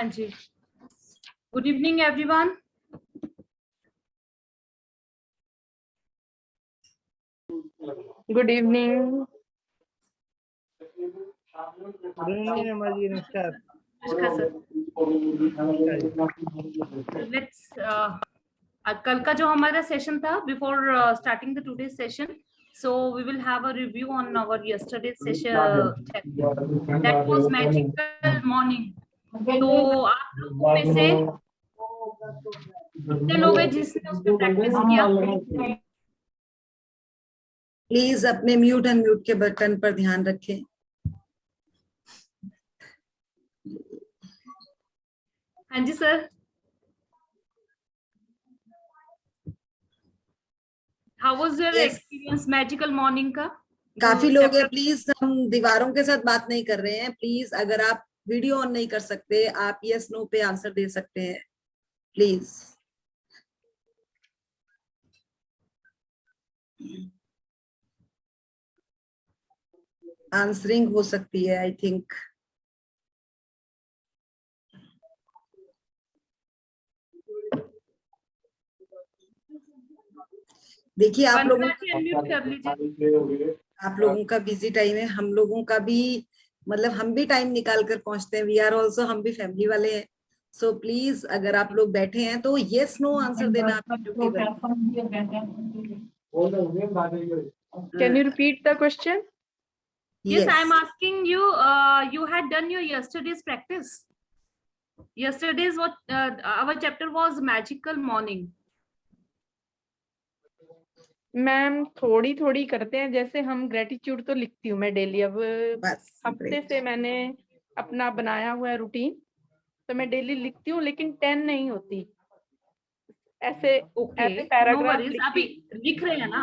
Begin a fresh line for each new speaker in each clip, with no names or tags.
हाँ जी, good evening everyone.
Good evening.
Good evening Rama ji, नमस्कार।
नमस्कार सर। लेट्स कल का जो हमारा सेशन था before starting the today session, so we will have a review on our yesterday's session that was magical morning. तो आप लोगों में से कितने लोग हैं जिसने उस पे प्रैक्टिस किया?
प्लीज अपने म्यूट अनम्यूट के बटन पर ध्यान रखें।
हाँ जी sir. How was your
Yes.
experience magical morning का?
काफी लोग हैं, प्लीज हम दीवारों के साथ बात नहीं कर रहे हैं। प्लीज अगर आप वीडियो ऑन नहीं कर सकते, आप यस नो पे आंसर दे सकते हैं प्लीज। आंसरिंग हो सकती है आई थिंक। देखिए आप लोगों का बिजी टाइम है, हम लोगों का भी, मतलब हम भी टाइम निकाल कर पहुंचते हैं। वी आर ऑल्सो, हम भी फैमिली वाले हैं। सो प्लीज अगर आप लोग बैठे हैं तो यस नो आंसर देना आपकी duty.
Can you repeat the question?
Yes, I am asking you. You had done your yesterday's practice. Yesterday's what our chapter was magical morning.
Ma'am थोड़ी थोड़ी करते हैं, जैसे हम ग्रेटिट्यूड तो लिखती हूँ मैं डेली। अब हफ्ते से मैंने अपना बनाया हुआ है रूटीन, तो मैं डेली लिखती हूँ, लेकिन 10 नहीं होती। ऐसे ऐसे पैराग्राफ
अभी लिख रहे हैं ना?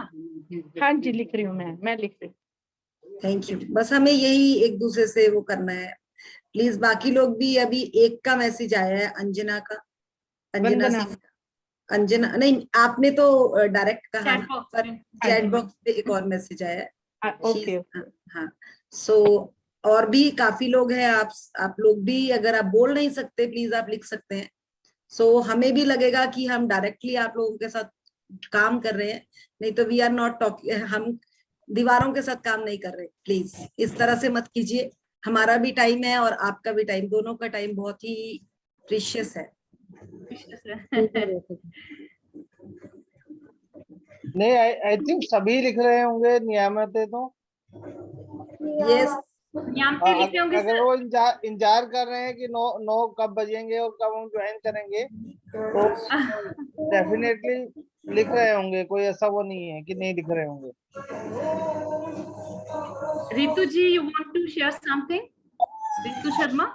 हाँ जी, लिख रही हूँ मैं लिख रही हूँ।
Thank you. बस हमें यही एक दूसरे से वो करना है प्लीज। बाकी लोग भी, अभी एक का मैसेज आया है अंजना का, अंजना नहीं, आपने तो डायरेक्ट कहा, पर चैट बॉक्स पे एक और मैसेज आया है।
ओके।
हाँ, सो और भी काफी लोग हैं। आप लोग भी अगर आप बोल नहीं सकते प्लीज आप लिख सकते हैं। सो हमें भी लगेगा कि हम डायरेक्टली आप लोगों के साथ काम कर रहे हैं, नहीं तो वी आर नॉट टॉकिंग, हम दीवारों के साथ काम नहीं कर रहे। प्लीज इस तरह से मत कीजिए। हमारा भी टाइम है और आपका भी टाइम, दोनों का टाइम बहुत ही प्रीशियस है।
नहीं, आई थिंक सभी लिख रहे होंगे नियामत है तो।
यस,
अगर वो इंतजार कर रहे हैं कि नो कब बजेंगे और कब हम ज्वाइन करेंगे, तो डेफिनेटली लिख रहे होंगे। कोई ऐसा वो नहीं है कि नहीं लिख रहे होंगे।
Ritu ji, you want to share something? Ritu Sharma.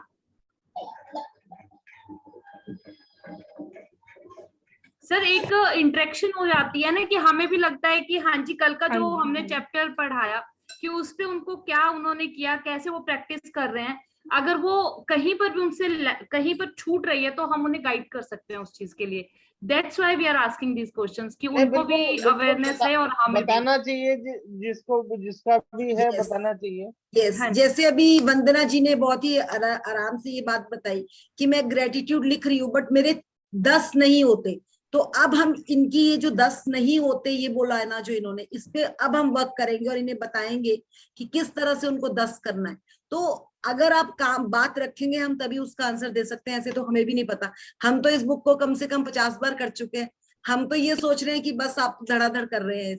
Sir एक इंटरेक्शन हो जाती है ना, कि हमें भी लगता है कि हाँ जी कल का जो हमने चैप्टर पढ़ाया कि उस पे उनको क्या उन्होंने किया, कैसे वो प्रैक्टिस कर रहे हैं। अगर वो कहीं पर भी उनसे कहीं पर छूट रही है तो हम उन्हें गाइड कर सकते हैं उस चीज के लिए। That's why we are asking these questions कि उनको भी अवेयरनेस है और हमें
बताना चाहिए, जिसका भी है बताना चाहिए।
यस, जैसे अभी वंदना जी ने बहुत ही आराम से ये बात बताई कि मैं ग्रेटिट्यूड लिख रही हूँ बट मेरे 10 नहीं होते। तो अब हम इनकी ये जो 10 नहीं होते ये बोला है ना जो इन्होंने, इस पे अब हम वर्क करेंगे और इन्हें बताएंगे कि किस तरह से उनको 10 करना है। तो अगर आप काम बात रखेंगे हम तभी उसका आंसर दे सकते हैं, ऐसे तो हमें भी नहीं पता। हम तो इस बुक को कम से कम 50 बार कर चुके हैं। हम तो ये सोच रहे हैं कि बस आप धड़ाधड़ कर रहे हैं,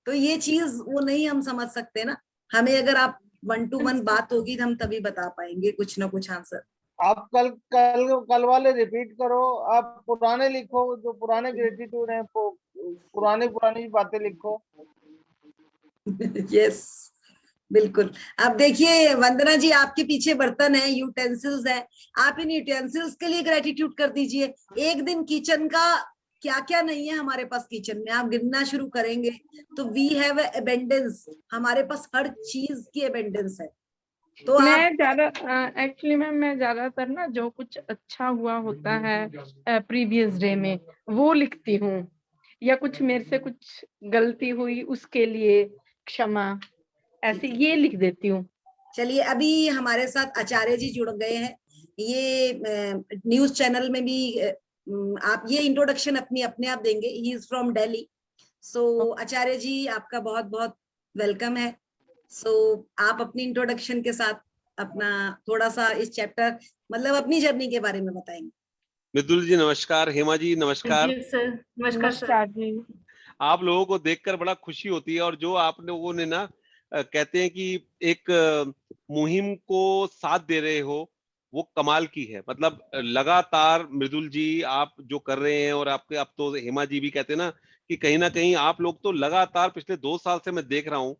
तो ये चीज वो नहीं हम समझ सकते ना। हमें अगर आप 1 to 1 बात होगी तो हम तभी बता पाएंगे कुछ ना कुछ आंसर।
आप कल वाले रिपीट करो। आप पुराने लिखो, जो पुराने ग्रेटिट्यूड है, पुरानी बातें लिखो।
यस, बिल्कुल। अब देखिए वंदना जी, आपके पीछे बर्तन है, यूटेंसिल्स है, आप इन यूटेंसिल्स के लिए ग्रेटिट्यूड कर दीजिए। एक दिन किचन का क्या क्या नहीं है हमारे पास, किचन में आप गिनना शुरू करेंगे तो वी हैव एबेंडेंस, हमारे पास हर चीज की एबेंडेंस है। तो
मैं ज्यादातर ना जो कुछ अच्छा हुआ होता है प्रीवियस डे में वो लिखती हूँ, या कुछ मेरे से कुछ गलती हुई उसके लिए क्षमा, ऐसे ये लिख देती हूँ।
चलिए, अभी हमारे साथ आचार्य जी जुड़ गए हैं। ये न्यूज चैनल में भी आप ये इंट्रोडक्शन अपने आप देंगे। He is from Delhi. So Acharya ji आपका बहुत बहुत वेलकम है। सो आप अपनी इंट्रोडक्शन के साथ अपना थोड़ा सा इस चैप्टर मतलब अपनी जर्नी के बारे में बताएंगे।
मृदुल जी नमस्कार, हेमा जी नमस्कार।
सर नमस्कार सर
जी।
आप लोगों को देखकर बड़ा खुशी होती है और जो आप लोगों ने ना कहते हैं कि एक मुहिम को साथ दे रहे हो वो कमाल की है। मतलब लगातार मृदुल जी आप जो कर रहे हैं और आपके अब तो हेमा जी भी कहते हैं ना कि कहीं ना कहीं आप लोग तो लगातार पिछले 2 साल से मैं देख रहा हूँ।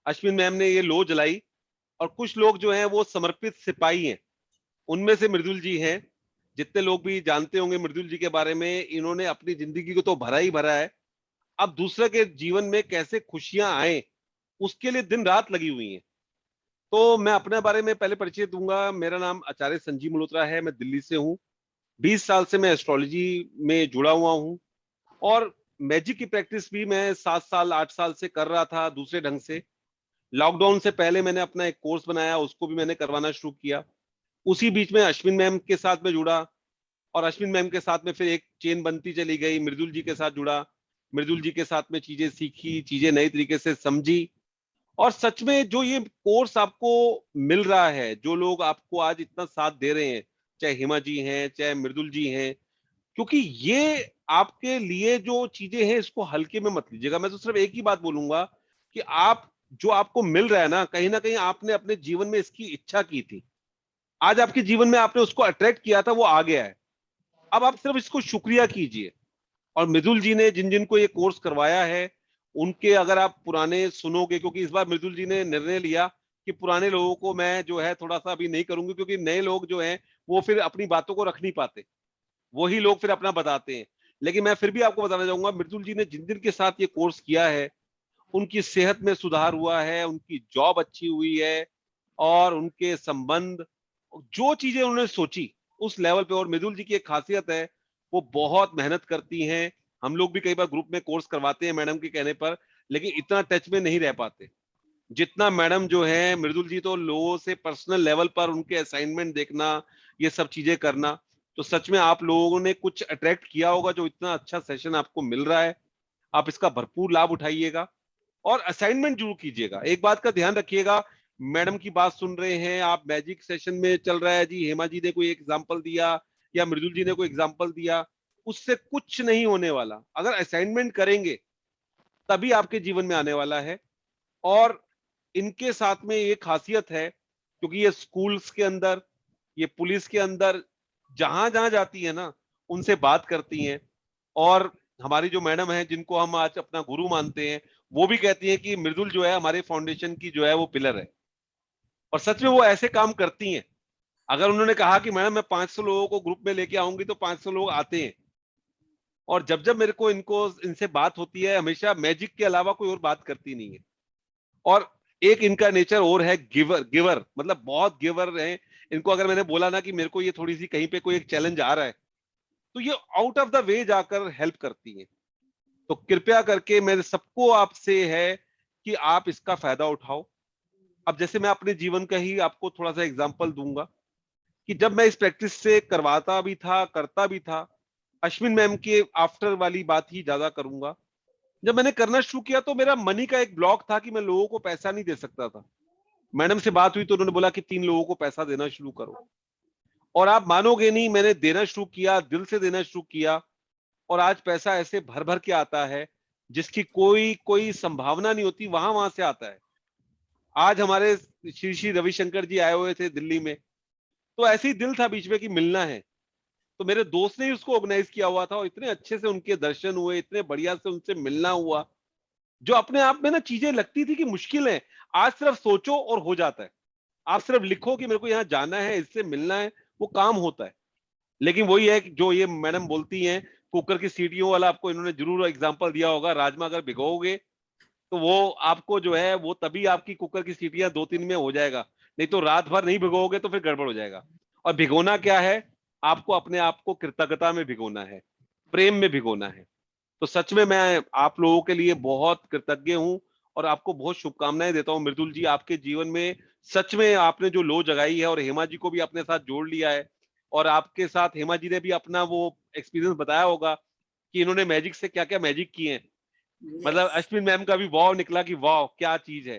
अश्विन मैम ने ये लो जलाई और कुछ लोग जो हैं वो समर्पित सिपाही हैं, उनमें से मृदुल जी हैं। जितने लोग भी जानते होंगे मृदुल जी के बारे में, इन्होंने अपनी जिंदगी को तो भरा ही भरा है। अब दूसरे के जीवन में कैसे खुशियां आए उसके लिए दिन रात लगी हुई हैं। तो मैं अपने बारे में पहले परिचय दूंगा। मेरा नाम आचार्य संजीव मल्होत्रा है, मैं दिल्ली से हूँ। 20 साल से मैं एस्ट्रोलॉजी में जुड़ा हुआ हूँ और मैजिक की प्रैक्टिस भी मैं 7 साल 8 साल से कर रहा था दूसरे ढंग से। लॉकडाउन से पहले मैंने अपना एक कोर्स बनाया, उसको भी मैंने करवाना शुरू किया। उसी बीच में अश्विन मैम के साथ में जुड़ा और अश्विन मैम के साथ में फिर एक चेन बनती चली गई। मृदुल जी के साथ जुड़ा, मृदुल जी के साथ में चीजें सीखी, चीजें नई तरीके से समझी। और सच में जो ये कोर्स आपको मिल रहा है, जो लोग आपको आज इतना साथ दे रहे हैं, चाहे हिमा जी हैं चाहे मृदुल जी हैं, क्योंकि ये आपके लिए जो चीजें हैं इसको हल्के में मत लीजिएगा। मैं तो सिर्फ एक ही बात बोलूंगा कि आप जो आपको मिल रहा है ना कहीं आपने अपने जीवन में इसकी इच्छा की थी, आज आपके जीवन में आपने उसको अट्रैक्ट किया था, वो आ गया है। अब आप सिर्फ इसको शुक्रिया कीजिए। और मृदुल जी ने जिन जिन को ये कोर्स करवाया है उनके अगर आप पुराने सुनोगे, क्योंकि इस बार मृदुल जी ने निर्णय लिया कि पुराने लोगों को मैं जो है थोड़ा सा अभी नहीं करूंगी, क्योंकि नए लोग जो हैं वो फिर अपनी बातों को रख नहीं पाते, वही लोग फिर अपना बताते हैं। लेकिन मैं फिर भी आपको बताना चाहूंगा, मृदुल जी ने जिन जिन के साथ ये कोर्स किया है उनकी सेहत में सुधार हुआ है, उनकी जॉब अच्छी हुई है और उनके संबंध, जो चीजें उन्होंने सोची उस लेवल पे। और मृदुल जी की एक खासियत है, वो बहुत मेहनत करती हैं। हम लोग भी कई बार ग्रुप में कोर्स करवाते हैं मैडम के कहने पर, लेकिन इतना टच में नहीं रह पाते जितना मैडम जो है। मृदुल जी तो लोगों से पर्सनल लेवल पर उनके असाइनमेंट देखना, ये सब चीजें करना। तो सच में आप लोगों ने कुछ अट्रैक्ट किया होगा जो इतना अच्छा सेशन आपको मिल रहा है। आप इसका भरपूर लाभ उठाइएगा और असाइनमेंट जरूर कीजिएगा। एक बात का ध्यान रखिएगा, मैडम की बात सुन रहे हैं आप, मैजिक सेशन में चल रहा है जी, हेमा जी ने कोई एग्जांपल दिया या मृदुल जी ने कोई एग्जांपल दिया, उससे कुछ नहीं होने वाला। अगर असाइनमेंट करेंगे तभी आपके जीवन में आने वाला है। और इनके साथ में ये खासियत है, क्योंकि ये स्कूल्स के अंदर, ये पुलिस के अंदर जहां जहां जाती है ना उनसे बात करती हैं। और हमारी जो मैडम है जिनको हम आज अपना गुरु मानते हैं, वो भी कहती हैं कि मृदुल जो है हमारे फाउंडेशन की जो है वो पिलर है। और सच में वो ऐसे काम करती हैं। अगर उन्होंने कहा कि मैडम मैं 500 लोगों को ग्रुप में लेके आऊंगी तो 500 लोग आते हैं। और जब जब मेरे को इनसे बात होती है, हमेशा मैजिक के अलावा कोई और बात करती नहीं है। और एक इनका नेचर और है, गिवर मतलब बहुत गिवर है। इनको अगर मैंने बोला ना कि मेरे को ये थोड़ी सी कहीं पे कोई एक चैलेंज आ रहा है, तो ये आउट ऑफ द वे जाकर हेल्प करती है। तो कृपया करके मेरे सबको आपसे है कि आप इसका फायदा उठाओ। अब जैसे मैं अपने जीवन का ही आपको थोड़ा सा एग्जांपल दूंगा कि जब मैं इस प्रैक्टिस से करवाता भी था, करता भी था, अश्विन मैम के आफ्टर वाली बात ही ज्यादा करूंगा। जब मैंने करना शुरू किया तो मेरा मनी का एक ब्लॉक था कि मैं लोगों को पैसा नहीं दे सकता था। मैडम से बात हुई तो उन्होंने बोला कि 3 लोगों को पैसा देना शुरू करो। और आप मानोगे नहीं, मैंने देना शुरू किया, दिल से देना शुरू किया और आज पैसा ऐसे भर भर के आता है जिसकी कोई कोई संभावना नहीं होती, वहां वहां से आता है। आज हमारे श्री श्री रविशंकर जी आए हुए थे दिल्ली में, तो ऐसे ही दिल था बीच में कि मिलना है, तो मेरे दोस्त ने ही उसको ऑर्गेनाइज किया हुआ था और इतने अच्छे से उनके दर्शन हुए, इतने बढ़िया से उनसे मिलना हुआ। जो अपने आप में ना चीजें लगती थी कि मुश्किल है, आज सिर्फ सोचो और हो जाता है। आप सिर्फ लिखो कि मेरे को यहाँ जाना है, इससे मिलना है, वो काम होता है। लेकिन वही है कि जो ये मैडम बोलती हैं, कुकर की सीटियों वाला आपको इन्होंने जरूर एग्जांपल दिया होगा। राजमा अगर भिगोगे तो वो आपको जो है वो तभी आपकी कुकर की सीटियां 2-3 में हो जाएगा, नहीं तो रात भर नहीं भिगोगे तो फिर गड़बड़ हो जाएगा। और भिगोना क्या है, आपको अपने आप को कृतज्ञता में भिगोना है, प्रेम में भिगोना है। तो सच में मैं आप लोगों के लिए बहुत कृतज्ञ हूं और आपको बहुत शुभकामनाएं देता हूं। मृदुल जी, आपके जीवन में सच में आपने जो लो जगाई है और हेमा जी को भी अपने साथ जोड़ लिया है, और आपके साथ हेमा जी ने भी अपना वो एक्सपीरियंस बताया होगा कि इन्होंने मैजिक से क्या क्या मैजिक किए हैं। मतलब अश्विन मैम का भी वाव निकला कि वाव क्या चीज है।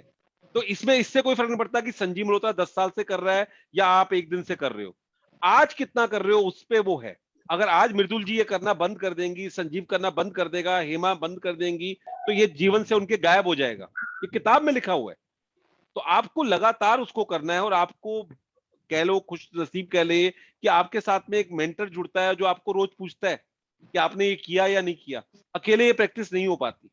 तो इसमें इससे कोई फर्क नहीं पड़ता कि संजीव मल्होत्रा 10 साल से कर रहा है या आप एक दिन से कर रहे हो, आज कितना कर रहे हो उस पे वो है। अगर आज मृदुल जी ये करना बंद कर देंगी, संजीव करना बंद कर देगा, हेमा बंद कर देंगी, तो ये जीवन से उनके गायब हो जाएगा। ये किताब में लिखा हुआ है। तो आपको लगातार उसको करना है, और आपको कह लो खुश नसीब कह ले कि आपके साथ में एक मेंटर जुड़ता है जो आपको रोज पूछता है कि आपने ये किया या नहीं किया। अकेले ये प्रैक्टिस नहीं हो पाती,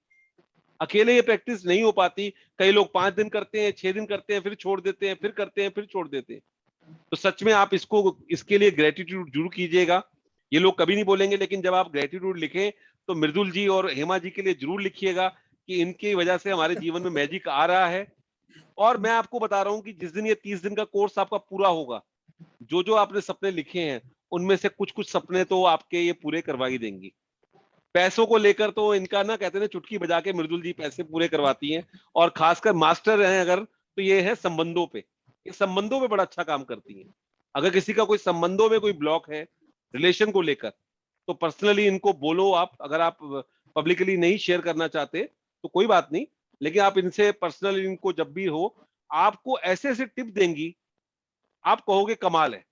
अकेले ये प्रैक्टिस नहीं हो पाती। कई लोग 5 दिन करते हैं, 6 दिन करते हैं, फिर छोड़ देते हैं, फिर करते हैं, फिर छोड़ देते हैं। तो सच में आप इसको, इसके लिए ग्रेटिट्यूड जरूर कीजिएगा। ये लोग कभी नहीं बोलेंगे, लेकिन जब आप ग्रेटिट्यूड लिखें तो मृदुल जी और हेमा जी के लिए जरूर लिखिएगा कि इनकी वजह से हमारे जीवन में मैजिक आ रहा है। और मैं आपको बता रहा हूं कि जिस दिन ये 30 दिन का कोर्स आपका पूरा होगा, जो जो आपने सपने लिखे हैं उनमें से कुछ कुछ सपने तो आपके ये पूरे करवा ही देंगी। पैसों को लेकर तो इनका ना कहते हैं चुटकी बजा के मृदुल जी पैसे पूरे करवाती हैं, और खासकर मास्टर हैं अगर तो ये है संबंधों पे। ये संबंधों पे बड़ा अच्छा काम करती हैं। अगर किसी का कोई संबंधों में कोई ब्लॉक है रिलेशन को लेकर, तो पर्सनली इनको बोलो आप। अगर आप पब्लिकली नहीं शेयर करना चाहते तो कोई बात नहीं, लेकिन आप इनसे पर्सनली, इनको जब भी हो, आपको ऐसे ऐसे टिप देंगी आप कहोगे कमाल है।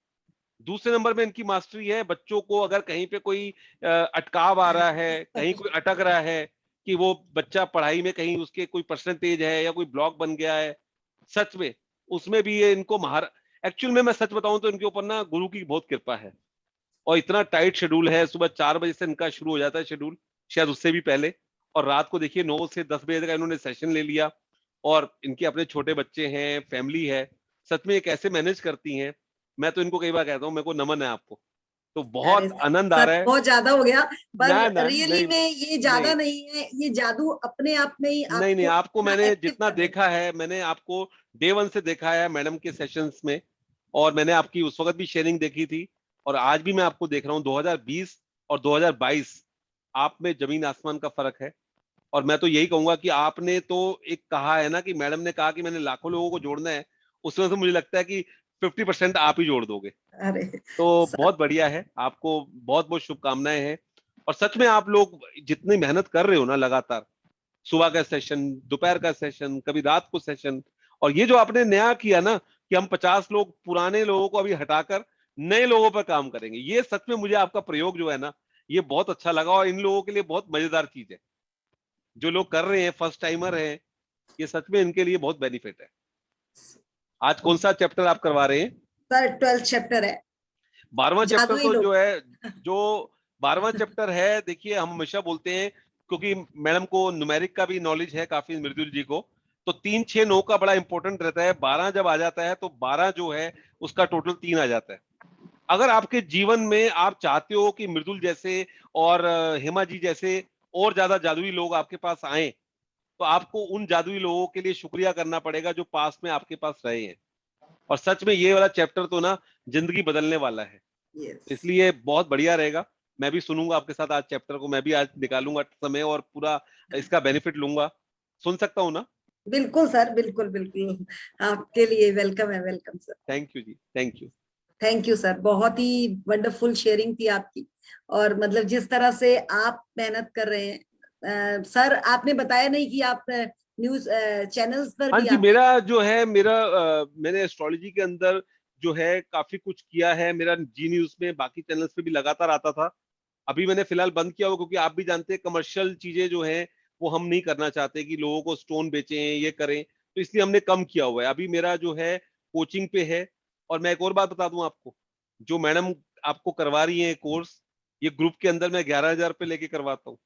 दूसरे नंबर में इनकी मास्टरी है बच्चों को, अगर कहीं पे कोई अटकाव आ रहा है, कहीं कोई अटक रहा है कि वो बच्चा पढ़ाई में कहीं उसके कोई परसेंटेज है या कोई ब्लॉक बन गया है, सच में उसमें भी ये इनको एक्चुअल में मैं सच बताऊं तो इनके ऊपर ना गुरु की बहुत कृपा है। और इतना टाइट शेड्यूल है, सुबह 4 बजे से इनका शुरू हो जाता है शेड्यूल, शायद उससे भी पहले, और रात को देखिए 9 से 10 बजे तक इन्होंने सेशन ले लिया। और इनके अपने छोटे बच्चे हैं, फैमिली है, सच में ये कैसे मैनेज करती हैं। मैं तो इनको कई बार कहता हूँ मेरे को नमन है आपको। तो बहुत आनंद आ रहा है।
बहुत ज्यादा हो गया, पर
ना,
रियली में ये ज्यादा नहीं है, ये जादू अपने आप में ही
नहीं, आपको मैंने जितना
कर
देखा है, मैंने आपको डे 1 से देखा है मैडम के सेशंस में, और मैंने आपकी उस वक्त भी शेयरिंग देखी थी, और आज भी मैं आपको देख रहा हूँ। 2020 और 2022 आप में जमीन आसमान का फर्क है। और मैं तो यही कहूंगा कि आपने तो एक कहा है ना कि मैडम ने कहा कि मैंने लाखों लोगों को जोड़ना है, उसमें से मुझे लगता है कि 50% आप ही जोड़ दोगे।
अरे
तो बहुत बढ़िया है, आपको बहुत बहुत शुभकामनाएं हैं। और सच में आप लोग जितनी मेहनत कर रहे हो ना लगातार, सुबह का सेशन, दोपहर का सेशन, कभी रात को सेशन, और ये जो आपने नया किया ना कि हम 50 लोग पुराने लोगों को अभी हटाकर नए लोगों पर काम करेंगे, ये सच में मुझे आपका प्रयोग जो है ना ये बहुत अच्छा लगा। और इन लोगों के लिए बहुत मजेदार चीज है, जो लोग कर रहे हैं, फर्स्ट टाइमर हैं, ये सच में इनके लिए बहुत बेनिफिट है। आज कौन सा चैप्टर आप करवा रहे हैं?
सर 12th चैप्टर है।
12वां चैप्टर तो
लोग।
जो है, जो 12वां चैप्टर है, देखिए हम हमेशा बोलते हैं, क्योंकि मैडम को न्यूमेरिक का भी नॉलेज है काफी, मृदुल जी को, तो 3, 6, 9 का बड़ा इंपॉर्टेंट रहता है। 12 जब आ जाता है तो 12 जो है उसका टोटल 3 आ जाता है। अगर आपके जीवन में आप चाहते हो कि मृदुल जैसे और हेमा जी जैसे और ज्यादा जादुई लोग आपके पास आए, तो आपको उन जादुई लोगों के लिए शुक्रिया करना पड़ेगा जो पास में आपके पास रहे हैं। और सच में ये वाला चैप्टर तो ना जिंदगी बदलने वाला है। इसलिए बहुत बढ़िया रहेगा। मैं भी सुनूंगा आपके साथ आज चैप्टर को, मैं भी आज निकालूंगा समय और पूरा इसका बेनिफिट लूंगा। सुन सकता हूँ ना?
बिल्कुल सर, बिल्कुल बिल्कुल, आपके लिए वेलकम है। Welcome sir.
Thank you ji, thank you.
Thank you sir, बहुत ही वंडरफुल शेयरिंग थी आपकी। और मतलब जिस तरह से आप मेहनत कर रहे हैं, सर आपने बताया नहीं कि आप न्यूज चैनल्स पर
हाँ
भी
जी, मेरा जो है मैंने एस्ट्रोलॉजी के अंदर जो है काफी कुछ किया है। मेरा जी न्यूज में, बाकी चैनल्स पे भी लगातार आता था। अभी मैंने फिलहाल बंद किया हुआ, क्योंकि आप भी जानते हैं कमर्शियल चीजें जो है वो हम नहीं करना चाहते कि लोगों को स्टोन बेचें, ये करें, तो इसलिए हमने कम किया हुआ है। अभी मेरा जो है कोचिंग पे है। और मैं एक और बात बता दूं आपको, जो मैडम आपको करवा रही है कोर्स, ये ग्रुप के अंदर मैं 11,000 पे लेके करवाता हूँ।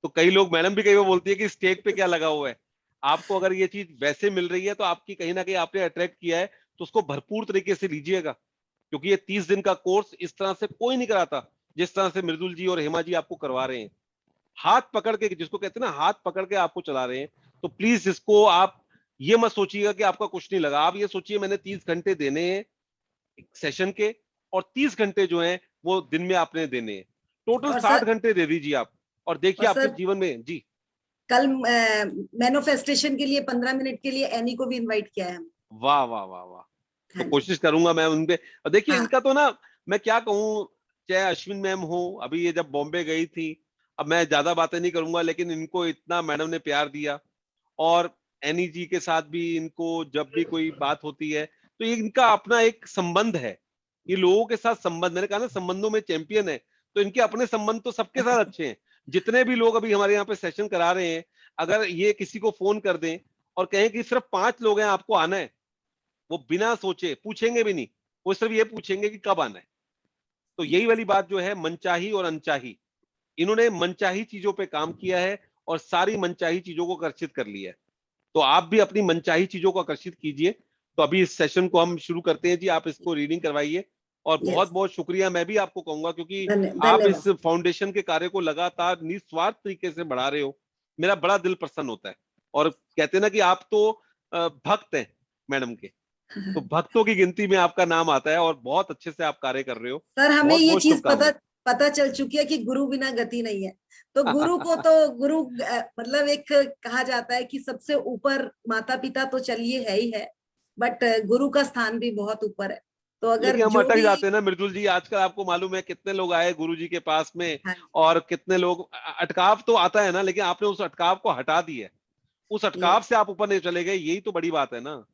तो कई लोग, मैडम भी कई बार बोलती है कि स्टेज पे क्या लगा हुआ है। आपको अगर ये चीज वैसे मिल रही है तो आपकी कहीं ना कहीं आपने अट्रैक्ट किया है, तो उसको भरपूर तरीके से लीजिएगा। क्योंकि ये 30 दिन का कोर्स इस तरह से कोई नहीं कराता जिस तरह से मृदुल जी और हेमा जी आपको करवा रहे हैं। हाथ पकड़ के, जिसको कहते हैं ना हाथ पकड़ के आपको चला रहे हैं। तो प्लीज इसको आप ये मत सोचिएगा कि आपका कुछ नहीं लगा। आप ये सोचिए मैंने 30 घंटे देने हैं सेशन के, और 30 घंटे जो हैं वो दिन में आपने देने हैं। टोटल 60 घंटे दे दीजिए आप, और देखिए आपके जीवन में। जी,
कल मैनिफेस्टेशन के लिए 15 मिनट के लिए एनी को भी इनवाइट किया है।
वाह वाह वाह वाह। तो कोशिश करूंगा मैं उनपे। और देखिए इनका तो ना, मैं क्या कहूँ, चाहे अश्विन मैम हो, अभी ये जब बॉम्बे गई थी, अब मैं ज्यादा बातें नहीं करूंगा, लेकिन इनको इतना मैडम ने प्यार दिया, और एनी जी के साथ भी इनको जब भी कोई बात होती है तो ये इनका अपना एक संबंध है, ये लोगों के साथ संबंध, मैंने कहा ना संबंधों में चैंपियन है, तो इनके अपने संबंध तो सबके साथ अच्छे हैं। जितने भी लोग अभी हमारे यहाँ पे सेशन करा रहे हैं, अगर ये किसी को फोन कर दें और कहें कि सिर्फ 5 लोग हैं, आपको आना है, वो बिना सोचे पूछेंगे भी नहीं, वो सिर्फ ये पूछेंगे कि कब आना है। तो यही वाली बात जो है, मनचाही और अनचाही, इन्होंने मनचाही चीजों पे काम किया है और सारी मनचाही चीजों को आकर्षित कर लिया है। तो आप भी अपनी मनचाही चीजों को आकर्षित कीजिए। तो अभी इस सेशन को हम शुरू करते हैं जी, आप इसको रीडिंग करवाइए। और बहुत बहुत शुक्रिया मैं भी आपको कहूंगा, क्योंकि आप इस फाउंडेशन के कार्य को लगातार निस्वार्थ तरीके से बढ़ा रहे हो, मेरा बड़ा दिल प्रसन्न होता है। और कहते हैं ना कि आप तो भक्त हैं मैडम के, तो भक्तों की गिनती में आपका नाम आता है और बहुत अच्छे से आप कार्य कर रहे हो
सर। हमें
बहुत
ये
बहुत
चीज पता चल चुकी है कि गुरु बिना गति नहीं है। तो गुरु को तो गुरु मतलब एक कहा जाता है कि सबसे ऊपर माता पिता तो चलिए है ही है, बट गुरु का स्थान भी बहुत ऊपर है। तो अगर
लेकिन हम
जो
अटक
भी
जाते हैं ना मृदुल जी, आजकल आपको मालूम है कितने लोग आए गुरु जी के पास में,
हाँ,
और कितने लोग, अटकाव तो आता है ना, लेकिन आपने उस अटकाव को हटा दिया, उस अटकाव से आप ऊपर नहीं चले गए, यही तो बड़ी बात है ना।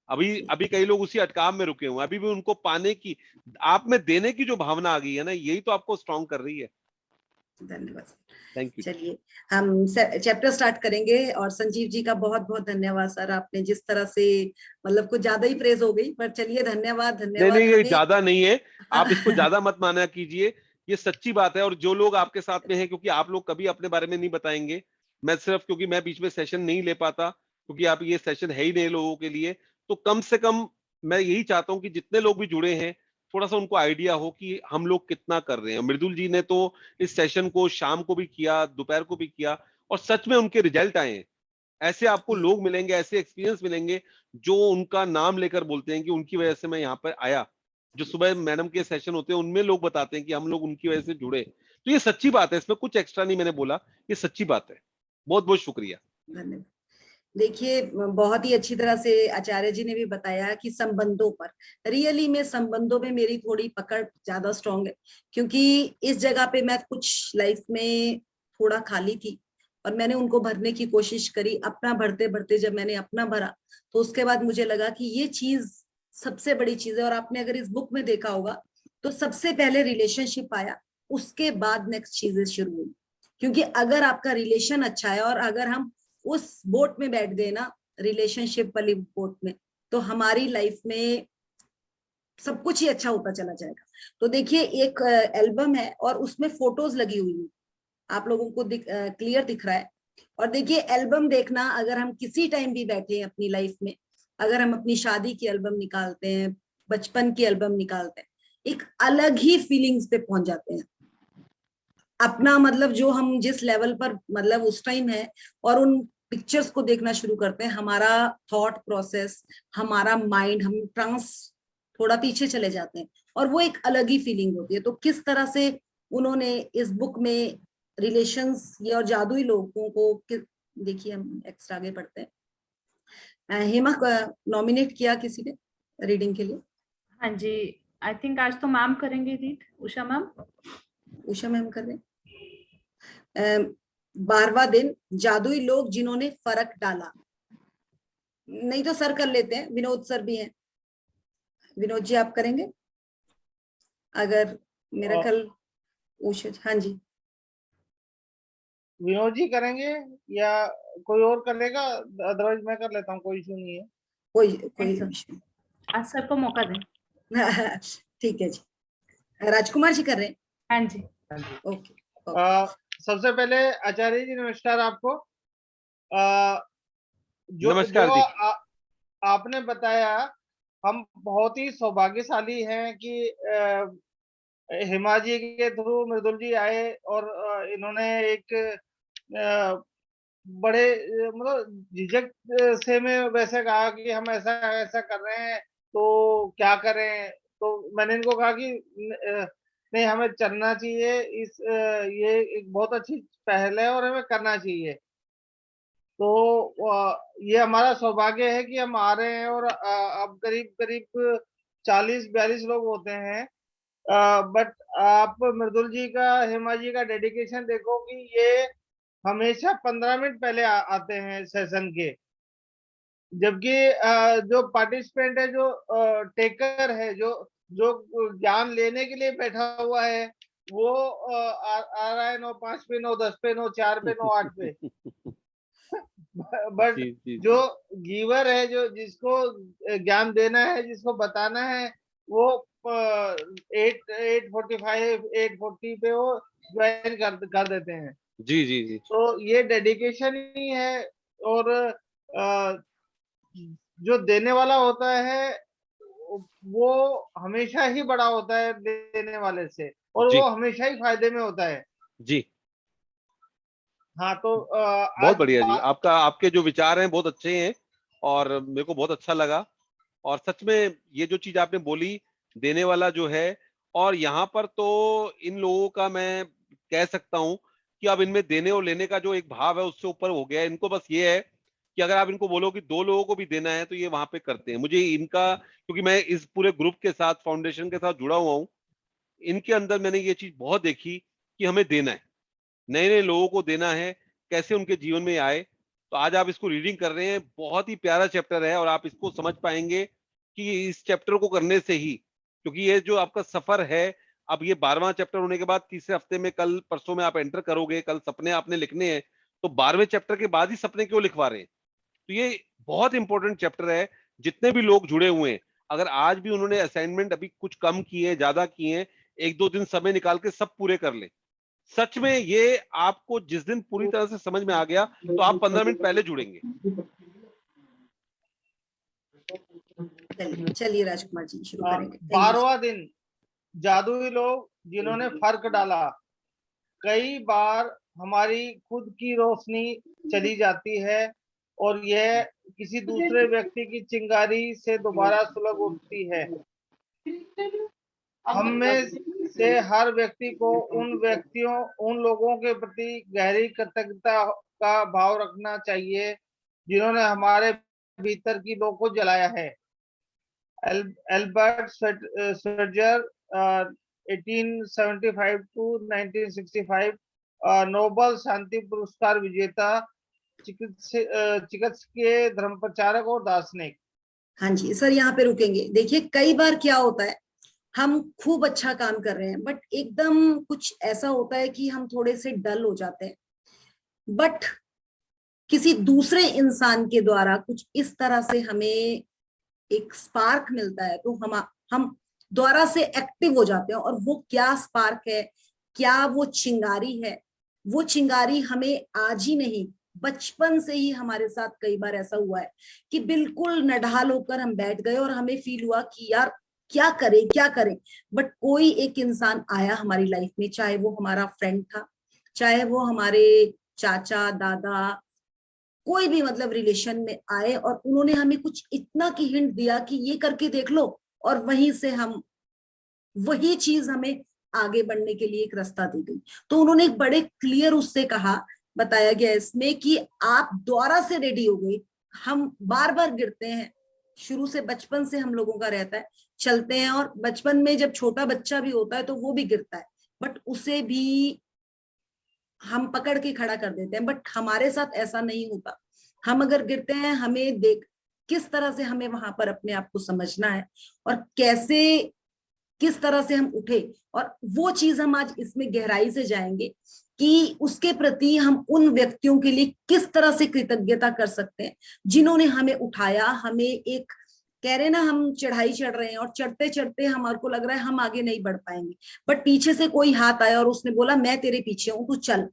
अभी कई लोग उसी अटकाव में रुके हुए हैं, अभी भी उनको पाने की, आप में देने की जो भावना आ गई है ना, यही तो आपको स्ट्रॉन्ग कर रही है।
धन्यवाद।
Thank you.
चलिए हम चैप्टर स्टार्ट करेंगे। और संजीव जी का बहुत बहुत धन्यवाद सर, आपने जिस तरह से मतलब कुछ ज्यादा ही प्रेज हो गई, पर चलिए धन्यवाद धन्यवाद।
नहीं, ये ज्यादा नहीं है,
हाँ।
आप इसको ज्यादा मत माना कीजिए, ये सच्ची बात है। और जो लोग आपके साथ में हैं, क्योंकि आप लोग कभी अपने बारे में नहीं बताएंगे, मैं सिर्फ क्योंकि मैं बीच में सेशन नहीं ले पाता, क्योंकि आप ये सेशन है ही नहीं लोगों के लिए, तो कम से कम मैं यही चाहता हूं कि जितने लोग भी जुड़े हैं, थोड़ा सा उनको आइडिया हो कि हम लोग कितना कर रहे हैं। मृदुल जी ने तो इस सेशन को शाम को भी किया, दोपहर को भी किया, और सच में उनके रिजल्ट आए हैं। ऐसे आपको लोग मिलेंगे, ऐसे एक्सपीरियंस मिलेंगे जो उनका नाम लेकर बोलते हैं कि उनकी वजह से मैं यहाँ पर आया। जो सुबह मैडम के सेशन होते हैं उनमें लोग बताते हैं कि हम लोग उनकी वजह से जुड़े। तो ये सच्ची बात है, इसमें कुछ एक्स्ट्रा नहीं मैंने बोला, ये सच्ची बात है। बहुत बहुत शुक्रिया।
धन्यवाद। देखिए बहुत ही अच्छी तरह से आचार्य जी ने भी बताया कि संबंधों पर, रियली में संबंधों में मेरी थोड़ी पकड़ ज्यादा स्ट्रांग है, क्योंकि इस जगह पे मैं कुछ लाइफ में थोड़ा खाली थी और मैंने उनको भरने की कोशिश करी। अपना भरते भरते जब मैंने अपना भरा, तो उसके बाद मुझे लगा कि ये चीज सबसे बड़ी चीज है। और आपने अगर इस बुक में देखा होगा तो सबसे पहले रिलेशनशिप आया, उसके बाद नेक्स्ट चीजें शुरू हुई। क्योंकि अगर आपका रिलेशन अच्छा है और अगर हम उस बोट में बैठ गए ना, रिलेशनशिप वाली बोट में, तो हमारी लाइफ में सब कुछ ही अच्छा होता चला जाएगा। तो देखिए एक एल्बम है और उसमें फोटोज लगी हुई है, आप लोगों को क्लियर दिख रहा है। और देखिए एल्बम देखना, अगर हम किसी टाइम भी बैठे हैं अपनी लाइफ में, अगर हम अपनी शादी की एल्बम निकालते हैं, बचपन की एल्बम निकालते हैं, एक अलग ही फीलिंग्स पे पहुंच जाते हैं। अपना मतलब जो हम जिस लेवल पर मतलब उस टाइम है, और उन पिक्चर्स को देखना शुरू करते हैं, हमारा थॉट प्रोसेस, हमारा माइंड, हम ट्रांस थोड़ा पीछे चले जाते हैं और वो एक अलग ही फीलिंग होती है। तो किस तरह से उन्होंने इस बुक में रिलेशंस ये और जादुई लोगों को, देखिए हम एक्स्ट्रा आगे पढ़ते हैं। हेमा नॉमिनेट किया किसी ने रीडिंग के लिए?
हाँ जी, आई थिंक आज तो मैम करेंगे read, Usha ma'am.
Usha ma'am कर रहे हैं। 12वां दिन, जादुई लोग जिन्होंने फर्क डाला। नहीं तो सर कर लेते हैं, विनोद सर भी हैं। विनोद जी आप करेंगे अगर, मेरा कल उषा, हाँ जी
विनोद जी करेंगे या कोई और करेगा? अदरवाइज मैं कर लेता हूँ, कोई इशू नहीं है।
कोई इशू
आज सर को मौका दें।
ठीक है जी। राजकुमार जी कर रहे हैं?
हाँ जी।
हाँ जी।
ओके।
सबसे पहले आचार्य जी नमस्कार आपको। जो
नमस्कार जी।
आपने बताया, हम बहुत ही सौभाग्यशाली हैं कि हिमा जी के थ्रू मृदुल जी आए और इन्होंने एक बड़े मतलब झिझक से में वैसे कहा कि हम ऐसा ऐसा कर रहे हैं तो क्या करें। तो मैंने इनको कहा कि नहीं, हमें चलना चाहिए, ये एक बहुत अच्छी पहल है और हमें करना चाहिए। तो ये हमारा सौभाग्य है कि हम आ रहे हैं। और अब करीब करीब 40-42 लोग होते हैं बट आप मृदुल जी का, हेमा जी का डेडिकेशन देखो कि ये हमेशा 15 मिनट पहले आते हैं सेशन के, जबकि जो पार्टिसिपेंट है, जो टेकर है, जो जो ज्ञान लेने के लिए बैठा हुआ है, वो आ रहा है 9:05 पे, 9:10 पे, 9:04 पे, 9:08 पे। बट जो गिवर है, जो जिसको ज्ञान देना है, जिसको बताना है, वो 8:45 8:40 पे वो ज्वाइन कर देते हैं।
जी जी जी।
तो ये डेडिकेशन ही है। और जो देने वाला होता है वो हमेशा ही बड़ा होता है देने वाले से, और वो हमेशा ही फायदे में होता है।
जी
हाँ, तो
बहुत बढ़िया जी, आपके जो विचार हैं बहुत अच्छे हैं और मेरे को बहुत अच्छा लगा। और सच में ये जो चीज आपने बोली, देने वाला जो है, और यहाँ पर तो इन लोगों का मैं कह सकता हूँ कि अब इनमें देने और लेने का जो एक भाव है उससे ऊपर हो गया है। इनको बस ये है कि अगर आप इनको बोलो कि 2 लोगों को भी देना है तो ये वहां पे करते हैं। मुझे इनका, क्योंकि मैं इस पूरे ग्रुप के साथ, फाउंडेशन के साथ जुड़ा हुआ हूँ, इनके अंदर मैंने ये चीज बहुत देखी कि हमें देना है, नए नए लोगों को देना है, कैसे उनके जीवन में आए। तो आज आप इसको रीडिंग कर रहे हैं, बहुत ही प्यारा चैप्टर है और आप इसको समझ पाएंगे कि इस चैप्टर को करने से ही, क्योंकि ये जो आपका सफर है, अब ये 12वां चैप्टर होने के बाद तीसरे हफ्ते में, कल परसों में आप एंटर करोगे, कल सपने आपने लिखने हैं, तो 12वें चैप्टर के बाद ही सपने क्यों लिखवा रहे हैं। तो ये बहुत इंपॉर्टेंट चैप्टर है। जितने भी लोग जुड़े हुए हैं, अगर आज भी उन्होंने असाइनमेंट अभी कुछ कम किए, ज्यादा किए हैं, 1-2 दिन समय निकाल के सब पूरे कर ले। सच में ये आपको जिस दिन पूरी तरह से समझ में आ गया तो आप 15 मिनट पहले जुड़ेंगे।
चलिए राजकुमार जी शुरू करेंगे।
12वां दिन, जादुई लोग जिन्होंने फर्क डाला। कई बार हमारी खुद की रोशनी चली जाती है और यह किसी दूसरे व्यक्ति की चिंगारी से दोबारा सुलग उठती है। हम में से हर व्यक्ति को उन लोगों के प्रति गहरी कृतज्ञता का भाव रखना चाहिए जिन्होंने हमारे भीतर की लौ को जलाया है। एल्बर्ट स्वेटजर 1875 टू 1965 नोबल शांति पुरस्कार विजेता, चिकित्सकीय धर्म प्रचारक और दार्शनिक।
हाँ जी सर, यहाँ पे रुकेंगे। देखिए कई बार क्या होता है, हम खूब अच्छा काम कर रहे हैं बट एकदम कुछ ऐसा होता है कि हम थोड़े से डल हो जाते हैं, बट किसी दूसरे इंसान के द्वारा कुछ इस तरह से हमें एक स्पार्क मिलता है तो हम द्वारा से एक्टिव हो जाते हैं। और वो क्या स्पार्क है, क्या वो चिंगारी है, वो चिंगारी हमें आज ही नहीं, बचपन से ही हमारे साथ कई बार ऐसा हुआ है कि बिल्कुल नढाल होकर हम बैठ गए और हमें फील हुआ कि यार क्या करें क्या करें। बट कोई एक इंसान आया हमारी लाइफ में, चाहे वो हमारा फ्रेंड था, चाहे वो हमारे चाचा दादा, कोई भी मतलब रिलेशन में आए, और उन्होंने हमें कुछ इतना की हिंट दिया कि ये करके देख लो, और वहीं से हम वही चीज हमें आगे बढ़ने के लिए एक रास्ता दी गई। तो उन्होंने एक बड़े क्लियर उससे कहा, बताया गया इसमें कि आप दोबारा से रेडी हो गए। हम बार बार गिरते हैं, शुरू से बचपन से हम लोगों का रहता है, चलते हैं, और बचपन में जब छोटा बच्चा भी होता है तो वो भी गिरता है, बट उसे भी हम पकड़ के खड़ा कर देते हैं। बट हमारे साथ ऐसा नहीं होता। हम अगर गिरते हैं, हमें देख किस तरह से हमें वहां पर अपने आप को समझना है और कैसे किस तरह से हम उठे, और वो चीज हम आज इसमें गहराई से जाएंगे कि उसके प्रति हम उन व्यक्तियों के लिए किस तरह से कृतज्ञता कर सकते हैं जिन्होंने हमें उठाया। हमें एक कह रहे ना, हम चढ़ाई चढ़ रहे हैं और चढ़ते चढ़ते हमारे को लग रहा है हम आगे नहीं बढ़ पाएंगे, बट पीछे से कोई हाथ आया और उसने बोला मैं तेरे पीछे हूं, तू चल,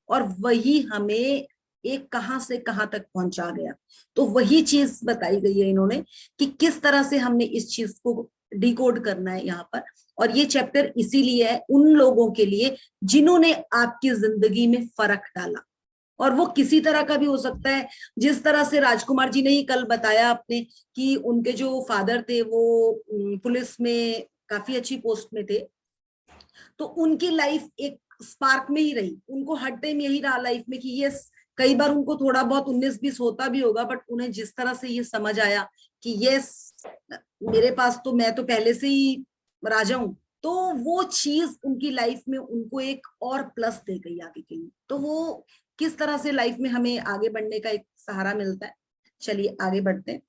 और वही हमें एक कहां से कहां तक पहुंचा गया। तो वही चीज बताई गई है इन्होंने कि किस तरह से हमने इस चीज को डिकोड करना है यहाँ पर। और ये चैप्टर इसीलिए है उन लोगों के लिए जिन्होंने आपकी जिंदगी में फर्क डाला, और वो किसी तरह का भी हो सकता है। जिस तरह से राजकुमार जी ने ही कल बताया अपने कि उनके जो फादर थे वो पुलिस में काफी अच्छी पोस्ट में थे, तो उनकी लाइफ एक स्पार्क में ही रही, उनको हर टाइम यही रहा लाइफ में कि ये, कई बार उनको थोड़ा बहुत 19-20 होता भी होगा, बट उन्हें जिस तरह से ये समझ आया कि ये मेरे पास तो, मैं तो पहले से ही राजा हूं, तो वो चीज उनकी लाइफ में उनको एक और प्लस दे गई आगे के लिए। तो वो किस तरह से लाइफ में हमें आगे बढ़ने का एक सहारा मिलता है। चलिए आगे बढ़ते हैं।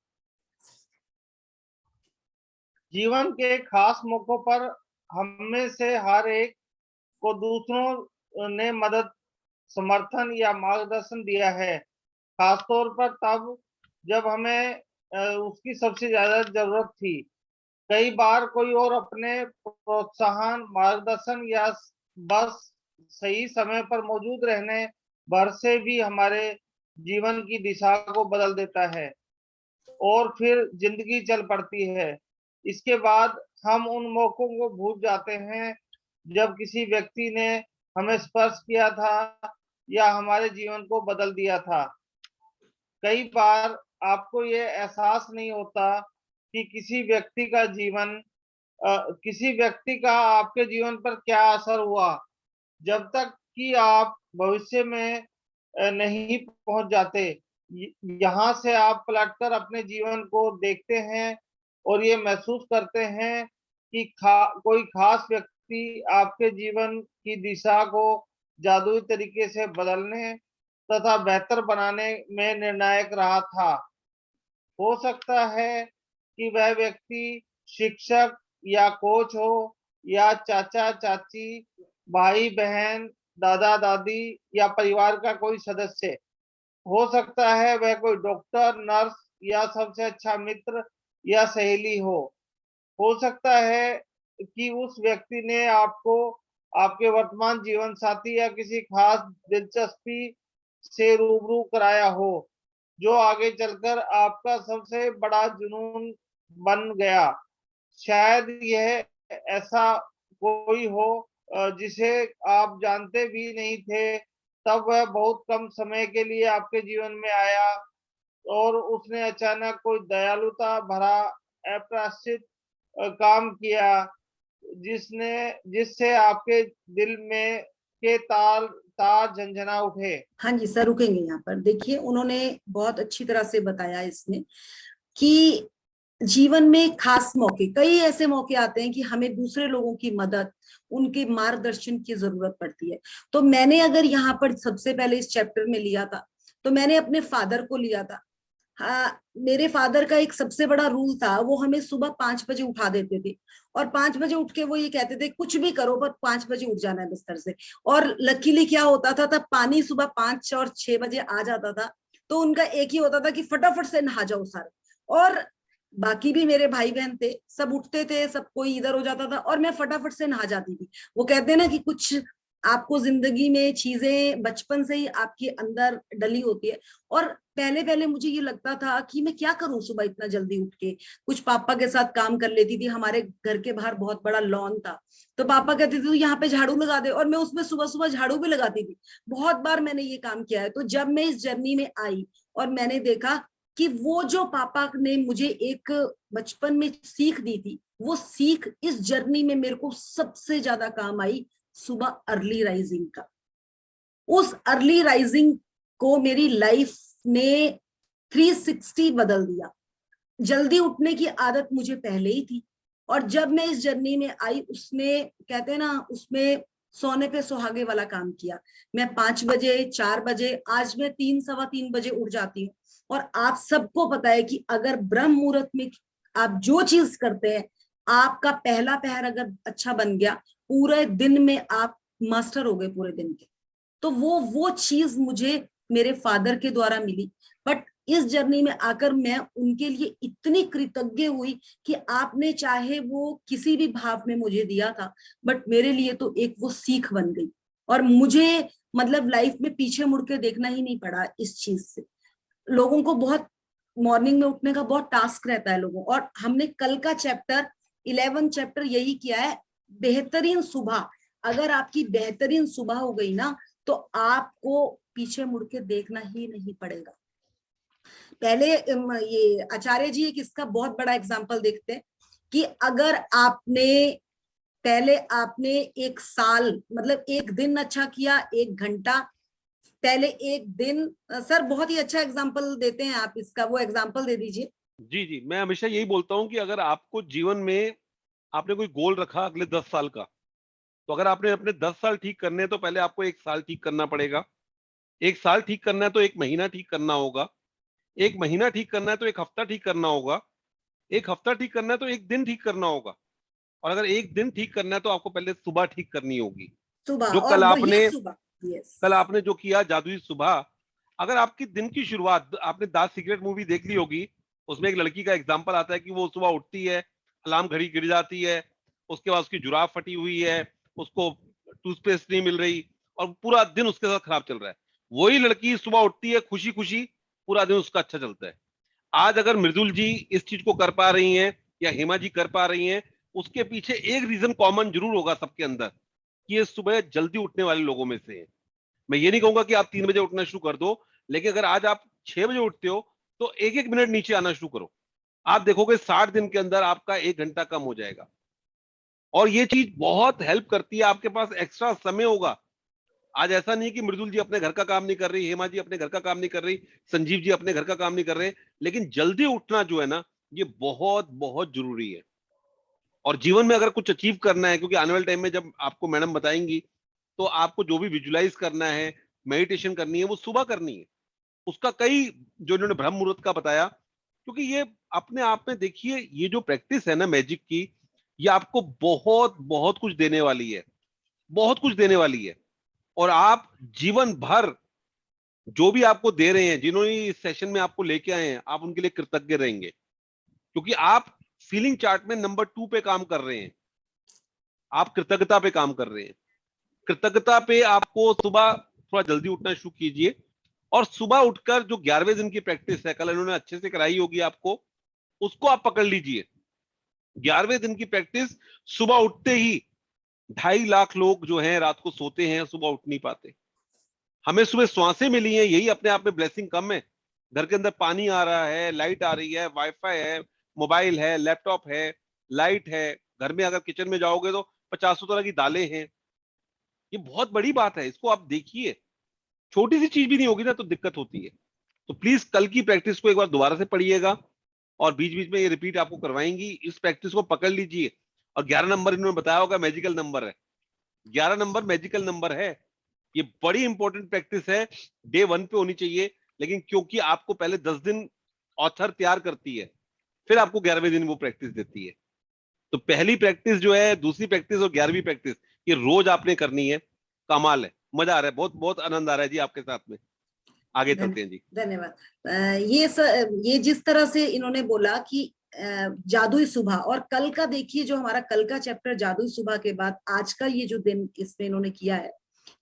जीवन के खास मौकों पर हम में से हर एक को दूसरों ने मदद, समर्थन या मार्गदर्शन दिया है, खासतौर पर तब जब हमें उसकी सबसे ज्यादा जरूरत थी। कई बार कोई और अपने प्रोत्साहन, मार्गदर्शन या बस सही समय पर मौजूद रहने भर से भी हमारे जीवन की दिशा को बदल देता है और फिर जिंदगी चल पड़ती है। इसके बाद हम उन मौकों को भूल जाते हैं जब किसी व्यक्ति ने हमें स्पर्श किया था या हमारे जीवन को बदल दिया था। कई बार आपको ये एहसास नहीं होता कि किसी व्यक्ति का आपके जीवन पर क्या असर हुआ, जब तक कि आप भविष्य में नहीं पहुंच जाते। यहाँ से आप पलटकर अपने जीवन को देखते हैं और ये महसूस करते हैं कि कोई खास व्यक्ति आपके जीवन की दिशा को जादुई तरीके से बदलने तथा बेहतर बनाने में निर्णायक रहा था। हो सकता है कि वह व्यक्ति शिक्षक या कोच हो, या चाचा चाची, भाई बहन, दादा दादी या परिवार का कोई सदस्य। हो सकता है वह कोई डॉक्टर, नर्स या सबसे अच्छा मित्र या सहेली हो सकता है कि उस व्यक्ति ने आपको आपके वर्तमान जीवन साथी या किसी खास दिलचस्पी से रूबरू कराया हो, जो आगे चलकर आपका सबसे बड़ा जुनून बन गया। शायद यह ऐसा कोई हो जिसे आप जानते भी नहीं थे, तब वह बहुत कम समय के लिए आपके जीवन में आया और उसने अचानक कोई दयालुता भरा अप्रत्याशित काम किया, जिससे आपके दिल में के तार झंझना उठे।
हाँ जी सर, रुकेंगे यहाँ पर। देखिए उन्होंने बहुत अच्छी तरह से बताया इसमें कि जीवन में खास मौके, कई ऐसे मौके आते हैं कि हमें दूसरे लोगों की मदद, उनके मार्गदर्शन की जरूरत पड़ती है। तो मैंने अगर यहाँ पर सबसे पहले इस चैप्टर में लिया था तो मैंने अपने फादर को लिया था। हाँ, मेरे फादर का एक सबसे बड़ा रूल था, वो हमें सुबह 5 बजे उठा देते थे और 5 बजे उठ के वो ये कहते थे कुछ भी करो पर 5 बजे उठ जाना है बिस्तर से। और लकीली क्या होता था, तब पानी सुबह 5 और 6 बजे आ जाता था, तो उनका एक ही होता था कि फटाफट से नहा जाओ सारे। और बाकी भी मेरे भाई बहन थे, सब उठते थे, सब कोई इधर हो जाता था और मैं फटाफट से नहा जाती थी। वो कहते हैं ना कि कुछ आपको जिंदगी में चीजें बचपन से ही आपके अंदर डली होती है। और पहले पहले मुझे ये लगता था कि मैं क्या करूं सुबह इतना जल्दी उठ के। कुछ पापा के साथ काम कर लेती थी, हमारे घर के बाहर बहुत बड़ा लॉन था, तो पापा कहते थे तू यहाँ पे झाड़ू लगा दे, और मैं उसमें सुबह सुबह झाड़ू भी लगाती थी। बहुत बार मैंने ये काम किया है। तो जब मैं इस जर्नी में आई और मैंने देखा कि वो जो पापा ने मुझे एक बचपन में सीख दी थी, वो सीख इस जर्नी में मेरे को सबसे ज्यादा काम आई, सुबह अर्ली राइजिंग का। उस अर्ली राइजिंग को मेरी लाइफ में 360 बदल दिया। जल्दी उठने की आदत मुझे पहले ही थी, और जब मैं इस जर्नी में आई उसने, कहते हैं ना, उसमें सोने पे सुहागे वाला काम किया। मैं 5 बजे, 4 बजे, आज मैं 3, सवा 3 बजे उठ जाती हूँ। और आप सबको पता है कि अगर ब्रह्म मुहूर्त में आप जो चीज करते हैं, आपका पहला पहर अगर अच्छा बन गया, पूरे दिन में आप मास्टर हो गए पूरे दिन के। तो वो चीज मुझे मेरे फादर के द्वारा मिली। बट इस जर्नी में आकर मैं उनके लिए इतनी कृतज्ञ हुई कि आपने चाहे वो किसी भी भाव में मुझे दिया था, बट मेरे लिए तो एक वो सीख बन गई। और मुझे मतलब लाइफ में पीछे मुड़ के देखना ही नहीं पड़ा इस चीज से। लोगों को बहुत मॉर्निंग में उठने का बहुत टास्क रहता है लोगों, और हमने कल का चैप्टर 11 चैप्टर यही किया है, बेहतरीन सुबह। अगर आपकी बेहतरीन सुबह हो गई ना, तो आपको पीछे मुड़ के देखना ही नहीं पड़ेगा। पहले ये आचार्य जी एक इसका बहुत बड़ा एग्जाम्पल देखते हैं कि अगर आपने एक साल, मतलब एक दिन अच्छा किया, 1 घंटा, पहले एक दिन। सर बहुत ही अच्छा एग्जाम्पल देते हैं आप इसका, वो एग्जाम्पल दे दीजिए।
जी, मैं हमेशा यही बोलता हूँ कि अगर आपको जीवन में आपने कोई गोल रखा अगले 10 साल का, तो अगर आपने अपने 10 साल ठीक करने हैं तो पहले आपको 1 साल ठीक करना पड़ेगा। 1 साल ठीक करना है तो 1 महीना ठीक करना होगा। 1 महीना ठीक करना है तो 1 हफ्ता ठीक करना होगा। 1 हफ्ता ठीक करना है तो 1 दिन ठीक करना होगा। और अगर 1 दिन ठीक करना है तो आपको पहले सुबह ठीक करनी होगी।
सुबह,
जो
और वही सुबह,
कल आपने जो किया जादुई सुबह, अगर आपकी दिन की शुरुआत, आपने द सीक्रेट मूवी देख ली होगी, उसमें एक लड़की का एग्जांपल आता है कि वो सुबह उठती है, अलार्म घड़ी गिर जाती है, उसके बाद उसकी जुराब फटी हुई है, उसको टूथपेस्ट नहीं मिल रही और पूरा दिन उसके साथ खराब चल रहा है। वही लड़की सुबह उठती है खुशी खुशी, पूरा दिन उसका अच्छा चलता है। आज अगर मृदुल जी इस चीज को कर पा रही हैं या हेमा जी कर पा रही हैं, उसके पीछे एक रीजन कॉमन जरूर होगा सबके अंदर, कि ये सुबह जल्दी उठने वाले लोगों में से है। मैं ये नहीं कहूंगा कि आप 3 बजे उठना शुरू कर दो, लेकिन अगर आज आप 6 बजे उठते हो तो 1-1 मिनट नीचे आना शुरू करो। आप देखोगे 60 दिन के अंदर आपका 1 घंटा कम हो जाएगा। और ये चीज बहुत हेल्प करती है, आपके पास एक्स्ट्रा समय होगा। आज ऐसा नहीं कि मृदुल जी अपने घर का काम नहीं कर रही, हेमा जी अपने घर का काम नहीं कर रही, संजीव जी अपने घर का काम नहीं कर रहे, लेकिन जल्दी उठना जो है ना, ये बहुत बहुत जरूरी है। और जीवन में अगर कुछ अचीव करना है, क्योंकि आने वाले टाइम में जब आपको मैडम बताएंगी, तो आपको जो भी विजुलाइज करना है, मेडिटेशन करनी है, वो सुबह करनी है। उसका कई, जो इन्होंने ब्रह्म मुहूर्त का बताया, क्योंकि ये अपने आप में देखिए, ये जो प्रैक्टिस है ना मैजिक की, ये आपको बहुत बहुत कुछ देने वाली है, बहुत कुछ देने वाली है। और आप जीवन भर जो भी आपको दे रहे हैं, जिन्होंने इस सेशन में आपको लेके आए हैं, आप उनके लिए कृतज्ञ रहेंगे, क्योंकि आप फीलिंग चार्ट में नंबर 2 पे काम कर रहे हैं। आप कृतज्ञता पे काम कर रहे हैं। कृतज्ञता पे आपको सुबह थोड़ा जल्दी उठना शुरू कीजिए। और सुबह उठकर जो 11वें दिन की प्रैक्टिस है, कल इन्होंने अच्छे से कराई होगी आपको, उसको आप पकड़ लीजिए। 11वें दिन की प्रैक्टिस, सुबह उठते ही 2.5 लाख लोग जो हैं रात को सोते हैं, सुबह उठ नहीं पाते। हमें सुबह श्वासें मिली हैं, यही अपने आप में ब्लेसिंग कम है। घर के अंदर पानी आ रहा है, लाइट आ रही है, वाईफाई है, मोबाइल है, लैपटॉप है, लाइट है। घर में अगर किचन में जाओगे तो 50 तरह की दालें हैं। ये बहुत बड़ी बात है, इसको आप देखिए। छोटी सी चीज भी नहीं होगी ना तो दिक्कत होती है। तो प्लीज कल की प्रैक्टिस को एक बार दोबारा से पढ़िएगा, और बीच बीच में ये रिपीट आपको करवाएंगी। इस प्रैक्टिस को पकड़ लीजिए। और 11 नंबर इन्होंने बताया होगा मैजिकल नंबर है, 11 नंबर मैजिकल नंबर है। ये बड़ी इंपॉर्टेंट प्रैक्टिस है, डे 1 पे होनी चाहिए। लेकिन क्योंकि आपको पहले 10 दिन ऑथर तैयार करती है, फिर आपको 11वें दिन वो प्रैक्टिस देती है। तो पहली प्रैक्टिस जो है, दूसरी प्रैक्टिस और 11वीं प्रैक्टिस, ये रोज आपने करनी है। कमाल है, मजा आ रहा है, बहुत बहुत आनंद आ रहा है जी आपके साथ में। आगे चलते हैं जी।
धन्यवाद। ये जिस तरह से इन्होंने बोला कि जादुई सुबह, और कल का देखिए, जो हमारा कल का चैप्टर जादुई सुबह के बाद आज का ये जो दिन इसमें इन्होंने किया है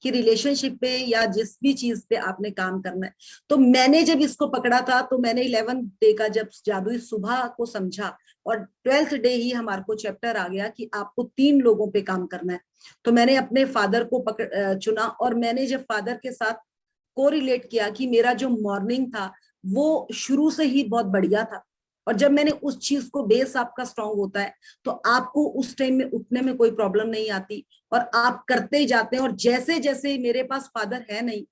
कि रिलेशनशिप पे या जिस भी चीज पे आपने काम करना है। तो मैंने जब इसको पकड़ा था तो मैंने 11 डे का जब जादुई सुबह को समझा, और 12th डे ही हमारे को चैप्टर आ गया कि आपको 3 लोगों पे काम करना है। तो मैंने अपने फादर को चुना, और मैंने जब फादर के साथ कोरिलेट किया कि मेरा जो मॉर्निंग था वो शुरू से ही बहुत बढ़िया था, और जब मैंने उस चीज को, बेस आपका स्ट्रांग होता है तो आपको उस टाइम में उठने में कोई प्रॉब्लम नहीं आती, और आप करते ही जाते हैं। और जैसे जैसे मेरे पास फादर है नहीं,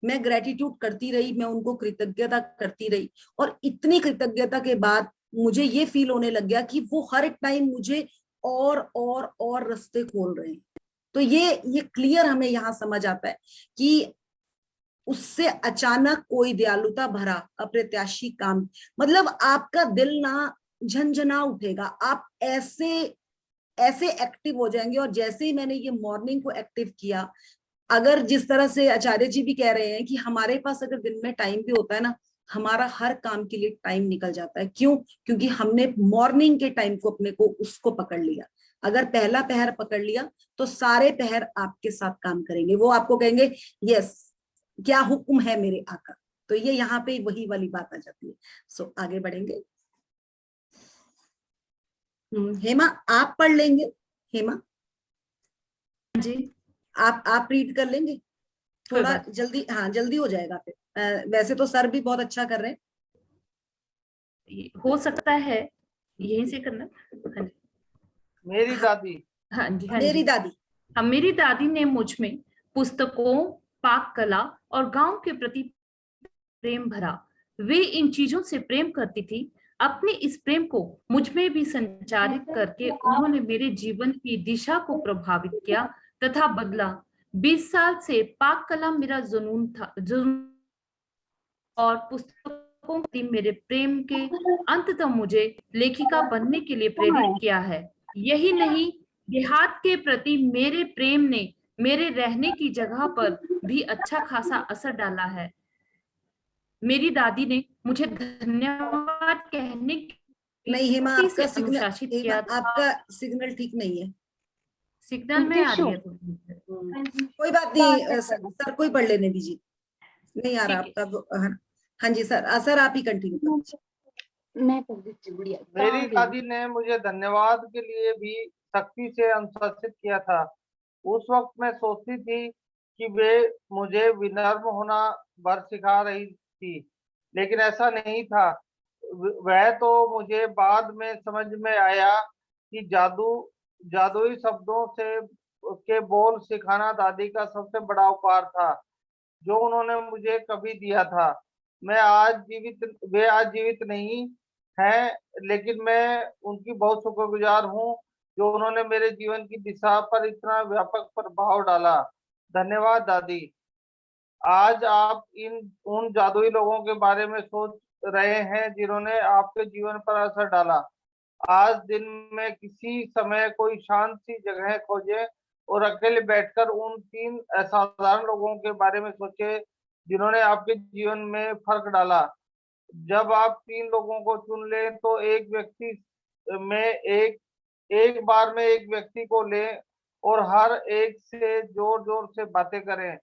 मैं ग्रेटिट्यूड करती रही, मैं उनको कृतज्ञता करती रही, और इतनी कृतज्ञता के बाद मुझे ये फील होने लग गया कि वो हर एक टाइम मुझे और रास्ते खोल रहे हैं। तो ये क्लियर हमें यहाँ समझ आता है कि उससे अचानक कोई दयालुता भरा अप्रत्याशी काम, मतलब आपका दिल ना झंझना उठेगा, आप ऐसे ऐसे एक्टिव हो जाएंगे। और जैसे ही मैंने ये मॉर्निंग को एक्टिव किया, अगर जिस तरह से आचार्य जी भी कह रहे हैं कि हमारे पास अगर दिन में टाइम भी होता है ना, हमारा हर काम के लिए टाइम निकल जाता है। क्यों? क्योंकि हमने मॉर्निंग के टाइम को, अपने को उसको पकड़ लिया। अगर पहला पहर पकड़ लिया तो सारे पहर आपके साथ काम करेंगे, वो आपको कहेंगे यस, क्या हुक्म है मेरे आका। तो ये यहाँ पे वही वाली बात आ जाती है। सो आगे बढ़ेंगे। हेमा आप पढ़ लेंगे? हेमा
जी,
आप रीड कर लेंगे थोड़ा जल्दी? हाँ, जल्दी हो जाएगा फिर। वैसे तो सर भी बहुत अच्छा कर रहे हैं,
हो सकता है यहीं से करना। हाँ जी,
मेरी दादी,
हाँ जी, हाँ
मेरी
जी।
दादी।
मेरी दादी ने मुझ में पुस्तकों, पाक कला और गांव के प्रति प्रेम भरा। वे इन चीजों से प्रेम करती थी अपने इस प्रेम को मुझ में भी संचारित करके उन्होंने मेरे जीवन की दिशा को प्रभावित किया तथा बदला। 20 साल से पाक कलाम मेरा जुनून था, और पुस्तकों के मेरे प्रेम के अंततः मुझे लेखिका बनने के लिए प्रेरित किया है। यही नहीं, देहात के प्रति मेरे प्रेम ने मेरे रहने की जगह पर भी अच्छा खासा असर डाला है। मेरी दादी ने मुझे धन्यवाद कहने
नहीं हेमा, आपका सिग्नल,
अनुशासित किया था।
आपका सिग्नल ठीक नहीं है।
सिग्नल में आ रही है
कोई बात नहीं सर, कोई पढ़ लेने दीजिए, नहीं आ रहा आपका। हाँ जी सर, सर आप ही कंटिन्यू।
मेरी दादी ने मुझे धन्यवाद के लिए भी सख्ती से अनुशासित किया था। उस वक्त मैं सोचती थी कि वे मुझे विनम्र होना भर सिखा रही थी, लेकिन ऐसा नहीं था। वह तो मुझे बाद में समझ में आया कि जादुई शब्दों से के बोल सिखाना दादी का सबसे बड़ा उपहार था जो उन्होंने मुझे कभी दिया था। वे आज जीवित नहीं हैं, लेकिन मैं उनकी बहुत शुक्रगुजार हूँ जो उन्होंने मेरे जीवन की दिशा पर इतना व्यापक प्रभाव डाला। धन्यवाद दादी। आज आप उन जादुई लोगों के बारे में सोच रहे हैं जिन्होंने आपके जीवन पर असर डाला। आज दिन में किसी समय कोई शांत सी जगह खोजें और अकेले बैठकर उन 3 असाधारण लोगों के बारे में सोचें जिन्होंने आपके जीवन में फर्क डाला। जब आप 3 लोगों को चुन लें तो एक बार में एक व्यक्ति को लें और हर एक से जोर जोर से बातें करें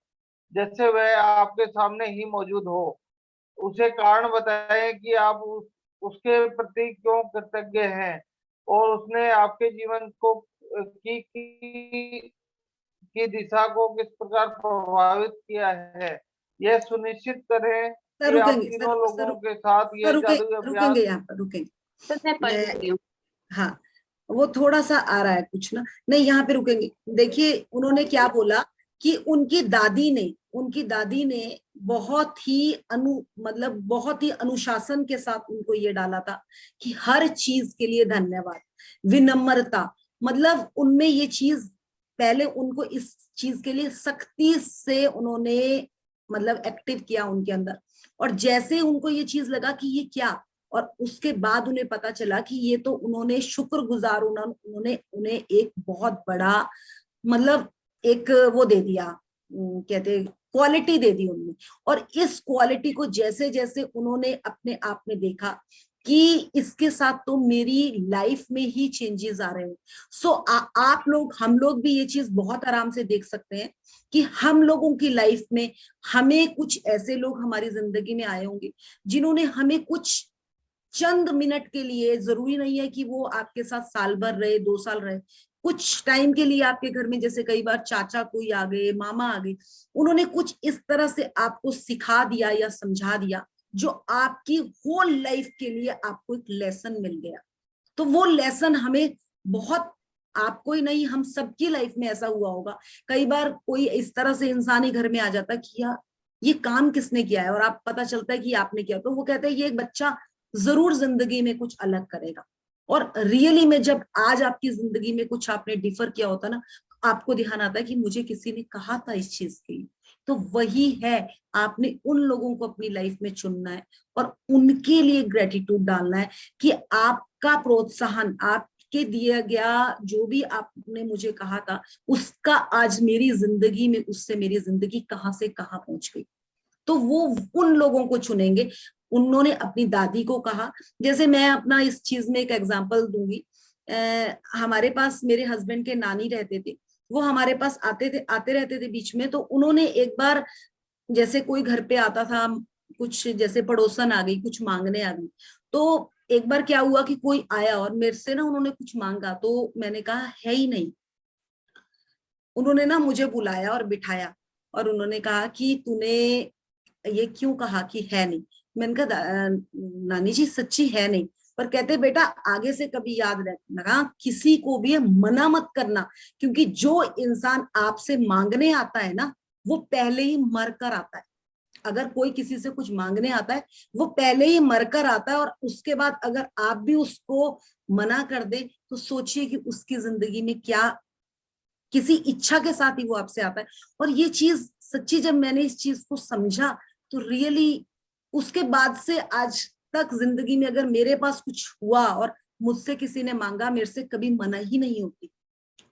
जैसे वह आपके सामने ही मौजूद हो। उसे कारण बताएं कि आप उसके प्रति क्यों कृतज्ञ हैं और उसने आपके जीवन को की दिशा को किस प्रकार प्रभावित किया है। यह सुनिश्चित करें कि आप तीनों लोगों के साथ ये जादुई अभ्यास।
रुकेंगे यहाँ पर, रुकेंगे। हाँ, वो थोड़ा सा आ रहा है कुछ ना, नहीं यहाँ पे रुकेंगे। देखिए उन्होंने क्या बोला कि उनकी दादी ने बहुत ही बहुत ही अनुशासन के साथ उनको ये डाला था कि हर चीज के लिए धन्यवाद, विनम्रता। मतलब उनमें ये चीज पहले उनको इस चीज के लिए सख्ती से उन्होंने एक्टिव किया उनके अंदर, और जैसे उनको ये चीज लगा कि ये क्या, और उसके बाद उन्हें पता चला कि ये तो उन्होंने शुक्रगुजार, उन्होंने उन्हें एक बहुत बड़ा एक वो दे दिया, कहते क्वालिटी दे दी उनने। और इस क्वालिटी को जैसे जैसे उन्होंने अपने आप में देखा कि इसके साथ तो मेरी लाइफ में ही चेंजेस आ रहे हैं। सो आप लोग, हम लोग भी ये चीज बहुत आराम से देख सकते हैं कि हम लोगों की लाइफ में हमें कुछ ऐसे लोग हमारी जिंदगी में आए होंगे जिन्होंने हमें कुछ चंद मिनट के लिए, जरूरी नहीं है कि वो आपके साथ साल भर रहे, 2 साल रहे, कुछ टाइम के लिए आपके घर में, जैसे कई बार चाचा कोई आ गए, मामा आ गए, उन्होंने कुछ इस तरह से आपको सिखा दिया या समझा दिया जो आपकी होल लाइफ के लिए आपको एक लेसन मिल गया। तो वो लेसन हमें बहुत, आपको ही नहीं, हम सबकी लाइफ में ऐसा हुआ होगा। कई बार कोई इस तरह से इंसान ही घर में आ जाता कि यार ये काम किसने किया है, और आप पता चलता है कि आपने किया, तो वो कहते हैं ये एक बच्चा जरूर जिंदगी में कुछ अलग करेगा। और रियली में जब आज आपकी जिंदगी में कुछ आपने डिफर किया होता ना, आपको ध्यान आता है कि मुझे किसी ने कहा था इस चीज के लिए। तो वही है, आपने उन लोगों को अपनी लाइफ में चुनना है और उनके लिए ग्रेटिट्यूड डालना है कि आपका प्रोत्साहन, आपके दिया गया जो भी आपने मुझे कहा था, उसका आज मेरी जिंदगी में, उससे मेरी जिंदगी कहाँ से कहाँ पहुंच गई। तो वो उन लोगों को चुनेंगे। उन्होंने अपनी दादी को कहा, जैसे मैं अपना इस चीज में एक एग्जांपल दूंगी। हमारे पास मेरे हस्बैंड के नानी रहते थे, वो हमारे पास आते रहते थे बीच में। तो उन्होंने एक बार, जैसे कोई घर पे आता था, कुछ जैसे पड़ोसन आ गई, कुछ मांगने आ गई, तो एक बार क्या हुआ कि कोई आया और मेरे से ना उन्होंने कुछ मांगा, तो मैंने कहा है ही नहीं। उन्होंने ना मुझे बुलाया और बिठाया और उन्होंने कहा कि तूने ये क्यों कहा कि है नहीं। मैंने कहा नानी जी सच्ची है नहीं, पर कहते बेटा आगे से कभी याद रखना, किसी को भी मना मत करना, क्योंकि जो इंसान आपसे मांगने आता है ना, वो पहले ही मर कर आता है। अगर कोई किसी से कुछ मांगने आता है वो पहले ही मरकर आता है, और उसके बाद अगर आप भी उसको मना कर दे तो सोचिए कि उसकी जिंदगी में क्या, किसी इच्छा के साथ ही वो आपसे आता है। और ये चीज सच्ची, जब मैंने इस चीज को समझा तो रियली उसके बाद से आज तक जिंदगी में अगर मेरे पास कुछ हुआ और मुझसे किसी ने मांगा, मेरे से कभी मना ही नहीं होती।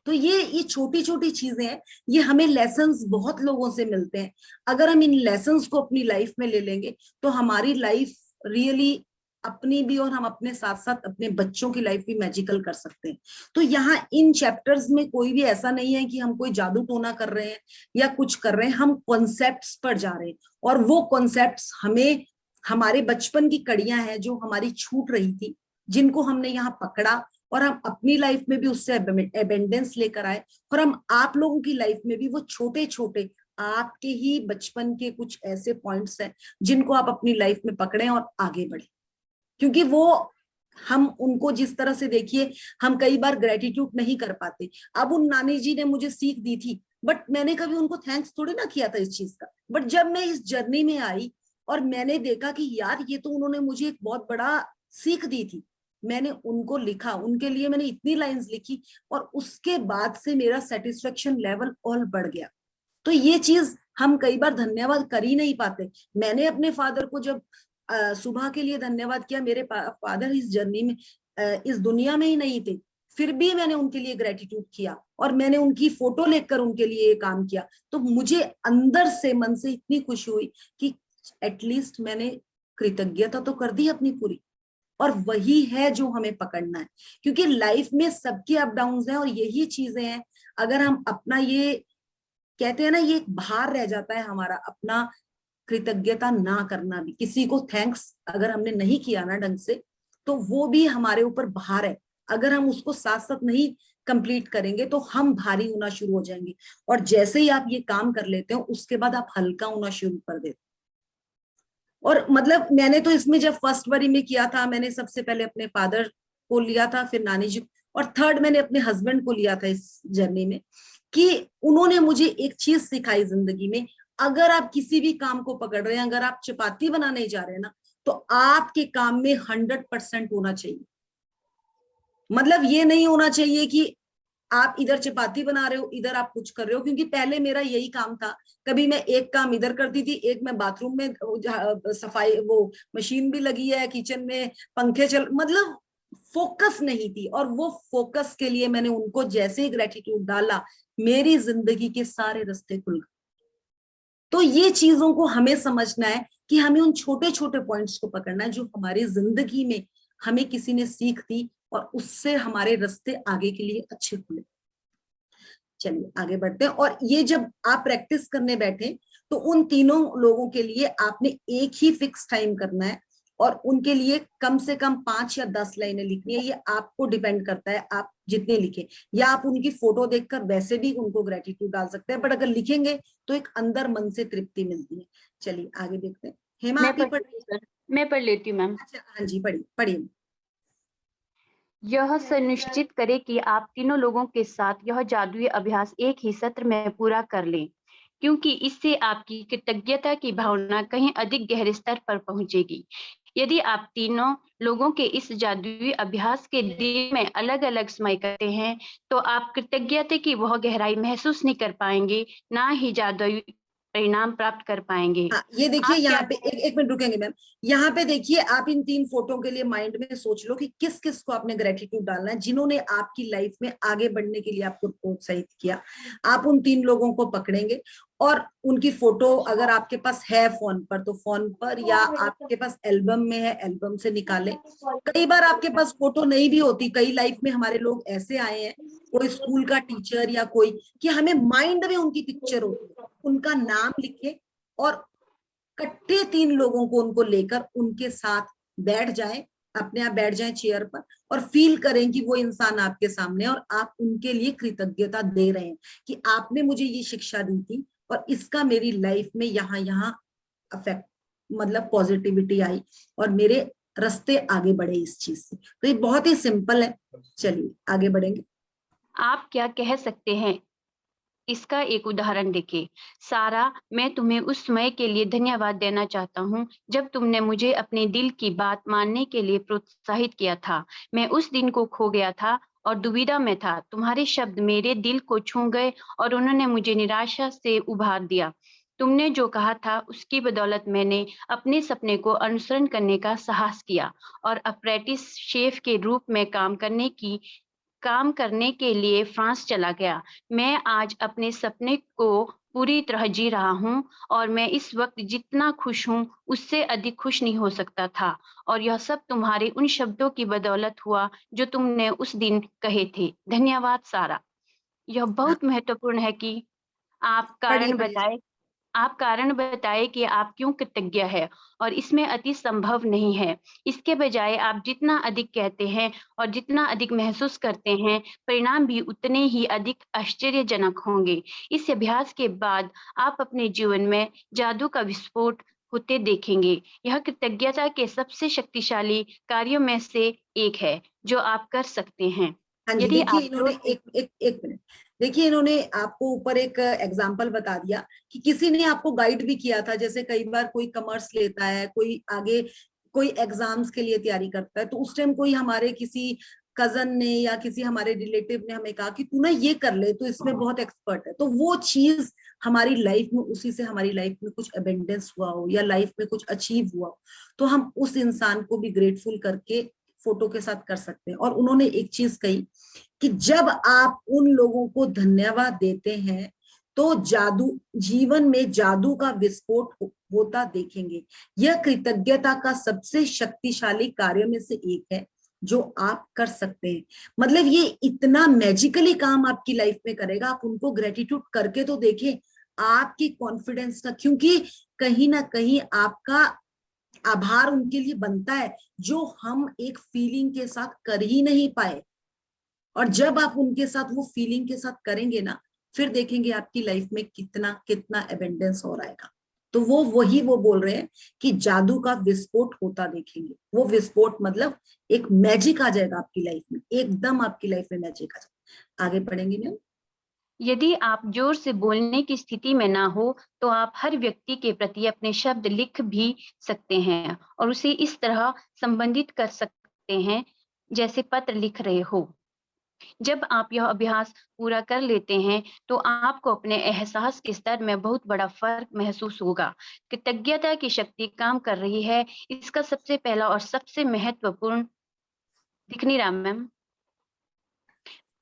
तो ये छोटी छोटी चीजें हैं, ये हमें लेसन्स बहुत लोगों से मिलते हैं। अगर हम इन लेसन्स को अपनी लाइफ में ले लेंगे तो हमारी लाइफ रियली, अपनी भी और हम अपने साथ साथ अपने बच्चों की लाइफ भी मैजिकल कर सकते हैं। तो यहाँ इन चैप्टर्स में कोई भी ऐसा नहीं है कि हम कोई जादू टोना कर रहे हैं या कुछ कर रहे हैं, हम कॉन्सेप्ट्स पर जा रहे हैं। और वो कॉन्सेप्ट्स हमें, हमारे बचपन की कड़ियां हैं जो हमारी छूट रही थी, जिनको हमने यहाँ पकड़ा और हम अपनी लाइफ में भी उससे एबेंडेंस लेकर आए, और हम आप लोगों की लाइफ में भी वो छोटे छोटे आपके ही बचपन के कुछ ऐसे पॉइंट्स हैं जिनको आप अपनी लाइफ में पकड़ें और आगे बढ़े। क्योंकि वो, हम उनको जिस तरह से, देखिए हम कई बार ग्रेटिट्यूड नहीं कर पाते। अब उन नानी जी ने मुझे सीख दी थी, बट मैंने कभी उनको थैंक्स थोड़ी ना किया था इस चीज का। बट जब मैं इस जर्नी में आई और मैंने देखा कि यार ये तो उन्होंने मुझे एक बहुत बड़ा सीख दी थी, मैंने उनको लिखा, उनके लिए मैंने इतनी लाइंस लिखी, और उसके बाद से मेरा सेटिस्फेक्शन लेवल और बढ़ गया। तो ये चीज हम कई बार धन्यवाद कर ही नहीं पाते। मैंने अपने फादर को जब सुबह के लिए धन्यवाद किया, मेरे फादर इस जर्नी में, इस दुनिया में ही नहीं थे, फिर भी मैंने उनके लिए ग्रेटिट्यूड किया और मैंने उनकी फोटो लेकर उनके लिए ये काम किया। तो मुझे अंदर से, मन से इतनी खुशी हुई कि एटलीस्ट मैंने कृतज्ञता तो कर दी अपनी पूरी। और वही है जो हमें पकड़ना है, क्योंकि लाइफ में सबके अप डाउन हैं और यही चीजें हैं। अगर हम अपना, ये कहते हैं ना, ये एक भार रह जाता है हमारा, अपना कृतज्ञता ना करना भी, किसी को थैंक्स अगर हमने नहीं किया ना ढंग से, तो वो भी हमारे ऊपर भार है। अगर हम उसको साथ साथ नहीं कंप्लीट करेंगे तो हम भारी होना शुरू हो जाएंगे। और जैसे ही आप ये काम कर लेते हो उसके बाद आप हल्का होना शुरू कर देते हो। और मतलब मैंने तो इसमें जब फर्स्ट बारी में किया था, मैंने सबसे पहले अपने फादर को लिया था, फिर नानी जी, और थर्ड मैंने अपने हस्बैंड को लिया था इस जर्नी में, कि उन्होंने मुझे एक चीज सिखाई जिंदगी में। अगर आप किसी भी काम को पकड़ रहे हैं, अगर आप चपाती बनाने जा रहे हैं ना, तो आपके काम में 100% होना चाहिए। मतलब ये नहीं होना चाहिए कि आप इधर चपाती बना रहे हो, इधर आप कुछ कर रहे हो। क्योंकि पहले मेरा यही काम था, कभी मैं एक काम इधर करती थी, एक मैं बाथरूम में सफाई, वो मशीन भी लगी है किचन में, पंखे चल, मतलब फोकस नहीं थी। और वो फोकस के लिए मैंने उनको जैसे ही ग्रेटिट्यूड डाला, मेरी जिंदगी के सारे रास्ते खुल गए। तो ये चीजों को हमें समझना है कि हमें उन छोटे छोटे पॉइंट्स को पकड़ना है जो हमारी जिंदगी में हमें किसी ने सीख दी, और उससे हमारे रास्ते आगे के लिए अच्छे खुले। चलिए आगे बढ़ते हैं। और ये जब आप प्रैक्टिस करने बैठे तो उन तीनों लोगों के लिए आपने एक ही फिक्स टाइम करना है, और उनके लिए कम से कम 5 या 10 लाइनें लिखनी है। ये आपको डिपेंड करता है आप जितने लिखें, या आप उनकी फोटो देखकर वैसे भी उनको ग्रेटिट्यूड डाल सकते हैं, बट अगर लिखेंगे तो एक अंदर मन से तृप्ति मिलती है। चलिए आगे देखते हैं। हेमा आप ही पढ़िए।
मैं पढ़ लेती हूँ मैम।
अच्छा हाँ जी, पढ़िए।
यह सुनिश्चित करें कि आप तीनों लोगों के साथ यह जादुई अभ्यास एक ही सत्र में पूरा कर लें, क्योंकि इससे आपकी कृतज्ञता की भावना कहीं अधिक गहरे स्तर पर पहुंचेगी। यदि आप तीनों लोगों के इस जादुई अभ्यास के दिन में अलग अलग समय करते हैं, तो आप कृतज्ञता की वह गहराई महसूस नहीं कर पाएंगे, ना ही जादुई परिणाम प्राप्त कर पाएंगे।
ये देखिए यहाँ पे एक मिनट रुकेंगे मैम। यहाँ पे देखिए, आप इन 3 फोटो के लिए माइंड में सोच लो कि किस किस को आपने ग्रेटिट्यूड डालना है, जिन्होंने आपकी लाइफ में आगे बढ़ने के लिए आपको प्रोत्साहित किया। आप उन 3 लोगों को पकड़ेंगे और उनकी फोटो अगर आपके पास है फोन पर तो फोन पर, या आपके पास एल्बम में है एल्बम से निकालें। कई बार आपके पास फोटो नहीं भी होती, कई लाइफ में हमारे लोग ऐसे आए हैं, कोई स्कूल का टीचर या कोई, कि हमें माइंड में उनकी पिक्चर होती है, उनका नाम लिखे और कट्टे 3 लोगों को उनको लेकर उनके साथ बैठ जाए, अपने आप बैठ जाए चेयर पर, और फील करें कि वो इंसान आपके सामने, और आप उनके लिए कृतज्ञता दे रहे हैं कि आपने मुझे ये शिक्षा दी थी और इसका मेरी लाइफ में यहाँ यहाँ अफेक्ट, मतलब पॉजिटिविटी आई और मेरे रास्ते आगे बढ़े इस चीज से। तो ये बहुत ही सिंपल है। चलिए आगे बढ़ेंगे।
आप क्या कह सकते हैं? इसका एक उदाहरण देखें। सारा, मैं तुम्हें उस समय के लिए धन्यवाद देना चाहता हूँ जब तुमने मुझे अपने दिल की बात मानने के लिए प्रोत्साहित किया था। मैं उस दिन को खो गया था और दुविधा में था। तुम्हारे शब्द मेरे दिल को छू गए और उन्होंने मुझे निराशा से उभार दिया। तुमने जो कहा था उसकी बदौलत मैंने अपने सपने को अनुसरण करने का साहस किया और अप्रेंटिस शेफ के रूप में काम करने के लिए फ्रांस चला गया। मैं आज अपने सपने को पूरी तरह जी रहा हूँ और मैं इस वक्त जितना खुश हूँ उससे अधिक खुश नहीं हो सकता था, और यह सब तुम्हारे उन शब्दों की बदौलत हुआ जो तुमने उस दिन कहे थे। धन्यवाद सारा। यह
हाँ,
बहुत महत्वपूर्ण है कि आप
पढ़िए
कारण
पढ़िए।
बताएं आप कारण बताएं कि आप क्यों कृतज्ञ है, और इसमें अति संभव नहीं है। इसके बजाय आप जितना अधिक कहते हैं और जितना अधिक महसूस करते हैं, परिणाम भी उतने ही अधिक आश्चर्यजनक होंगे। इस अभ्यास के बाद आप अपने जीवन में जादू का विस्फोट होते देखेंगे। यह कृतज्ञता के सबसे शक्तिशाली कार्यों में से एक है जो आप कर सकते हैं।
हाँ जी,
यदि
देखिए
आप
इन्होंने एक मिनट, देखिए इन्होंने आपको ऊपर एक एग्जाम्पल बता दिया कि किसी ने आपको गाइड भी किया था। जैसे कई बार कोई कॉमर्स लेता है, कोई आगे कोई एग्जाम्स के लिए तैयारी करता है, तो उस टाइम कोई हमारे किसी कजन ने या किसी हमारे रिलेटिव ने हमें कहा कि तू ना ये कर ले, तो इसमें बहुत एक्सपर्ट है। तो वो चीज हमारी लाइफ में, उसी से हमारी लाइफ में कुछ अबेंडेंस हुआ हो या लाइफ में कुछ अचीव हुआ हो, तो हम उस इंसान को भी ग्रेटफुल करके फोटो के साथ कर सकते हैं। और उन्होंने एक चीज कही कि जब आप उन लोगों को धन्यवाद देते हैं तो जीवन में जादू का विस्फोट होता देखेंगे। यह कृतज्ञता का सबसे शक्तिशाली कार्य में से एक है जो आप कर सकते हैं। मतलब ये इतना मैजिकली काम आपकी लाइफ में करेगा। आप उनको ग्रेटिट्यूड करके तो देखें, आपकी कॉन्फिडेंस का, क्योंकि कहीं ना कहीं आपका आभार उनके लिए बनता है जो हम एक फीलिंग के साथ कर ही नहीं पाए। और जब आप उनके साथ वो फीलिंग के साथ करेंगे ना, फिर देखेंगे आपकी लाइफ में कितना कितना एबेंडेंस हो रहेगा। तो वो बोल रहे हैं कि जादू का विस्फोट होता देखेंगे। वो विस्फोट मतलब एक मैजिक आ जाएगा आपकी लाइफ में, एकदम आपकी लाइफ में मैजिक आ जाएगा। आगे पढ़ेंगे मैम।
यदि आप जोर से बोलने की स्थिति में ना हो तो आप हर व्यक्ति के प्रति अपने शब्द लिख भी सकते हैं और उसे इस तरह संबंधित कर सकते हैं जैसे पत्र लिख रहे हो। जब आप यह अभ्यास पूरा कर लेते हैं तो आपको अपने एहसास के स्तर में बहुत बड़ा फर्क महसूस होगा। कृतज्ञता की शक्ति काम कर रही है। इसका सबसे पहला और सबसे महत्वपूर्ण दिख नहीं रहा मैम,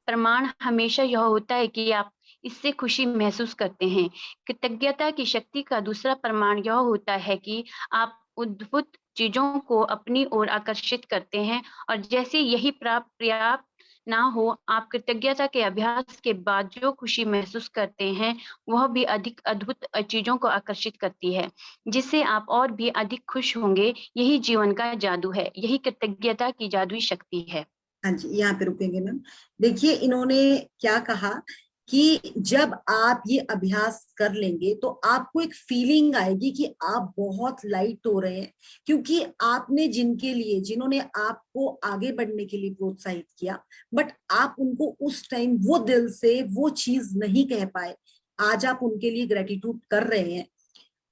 प्रमाण हमेशा यह होता है कि आप इससे खुशी महसूस करते हैं। कृतज्ञता की शक्ति का दूसरा प्रमाण यह होता है कि आप अद्भुत चीजों को अपनी ओर आकर्षित करते हैं, और जैसे यही पर्याप्त ना हो, आप कृतज्ञता के अभ्यास के बाद जो खुशी महसूस करते हैं वह भी अधिक अद्भुत चीजों को आकर्षित करती है, जिससे आप और भी अधिक खुश होंगे। यही जीवन का जादू है, यही कृतज्ञता की जादुई शक्ति है।
हाँ जी, यहाँ पे रुकेंगे मैम। देखिए इन्होंने क्या कहा कि जब आप ये अभ्यास कर लेंगे तो आपको एक फीलिंग आएगी कि आप बहुत लाइट हो रहे हैं, क्योंकि आपने जिन्होंने आपको आगे बढ़ने के लिए प्रोत्साहित किया, बट आप उनको उस टाइम वो दिल से वो चीज नहीं कह पाए। आज आप उनके लिए ग्रेटिट्यूड कर रहे हैं।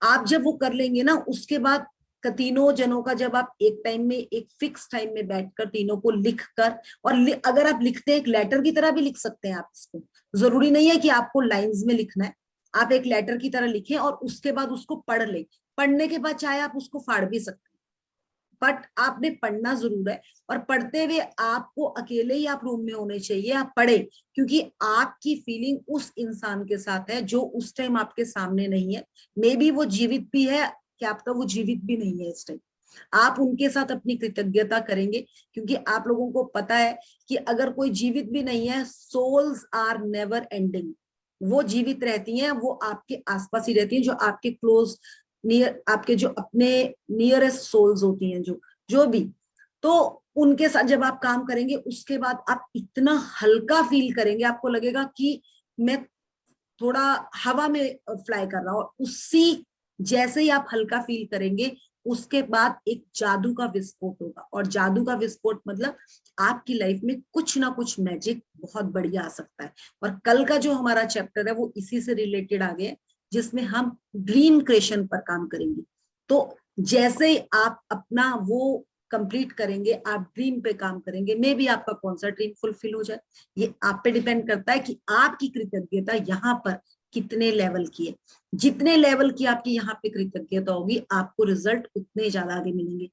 आप जब वो कर लेंगे ना, उसके बाद तीनों जनों का, जब आप एक टाइम में, एक फिक्स टाइम में बैठकर तीनों को लिख कर, और अगर आप लिखते हैं एक लेटर की तरह भी लिख सकते हैं आप इसको। जरूरी नहीं है कि आपको लाइंस में लिखना है, आप एक लेटर की तरह लिखें और उसके बाद उसको पढ़ लें। पढ़ने के बाद चाहे आप उसको फाड़ भी सकते हैं, बट आपने पढ़ना जरूर है। और पढ़ते हुए आपको अकेले ही आप रूम में होने चाहिए, आप पढ़े, क्योंकि आपकी फीलिंग उस इंसान के साथ है जो उस टाइम आपके सामने नहीं है। मे बी वो जीवित भी है, क्या आपका वो जीवित भी नहीं है इस टाइम। आप उनके साथ अपनी कृतज्ञता करेंगे, क्योंकि आप लोगों को पता है कि अगर कोई जीवित भी नहीं है, सोल्स आर नेवर एंडिंग। वो जीवित रहती हैं, वो आपके आसपास ही रहती हैं, जो आपके क्लोज नियर, आपके जो अपने नियरेस्ट सोल्स होती हैं, जो भी। तो उनके साथ जब आप काम करेंगे, उसके बाद आप इतना हल्का फील करेंगे, आपको लगेगा कि मैं थोड़ा हवा में फ्लाई कर रहा हूं। उसी जैसे ही आप हल्का फील करेंगे, उसके बाद एक जादू का विस्फोट होगा, और जादू का विस्फोट मतलब आपकी लाइफ में कुछ ना कुछ मैजिक बहुत बढ़िया आ सकता है। और कल का जो हमारा चैप्टर है वो इसी से रिलेटेड आ गया, जिसमें हम ड्रीम क्रिएशन पर काम करेंगे। तो जैसे ही आप अपना वो कंप्लीट करेंगे, आप ड्रीम पे काम करेंगे, मे बी आपका कौन सा ड्रीम फुलफिल हो जाए, ये आप पे डिपेंड करता है कि आपकी कृतज्ञता यहाँ पर कितने लेवल की है। जितने लेवल की आपकी यहाँ पे कृतज्ञता होगी, आपको रिजल्ट उतने ज्यादा आगे मिलेंगे।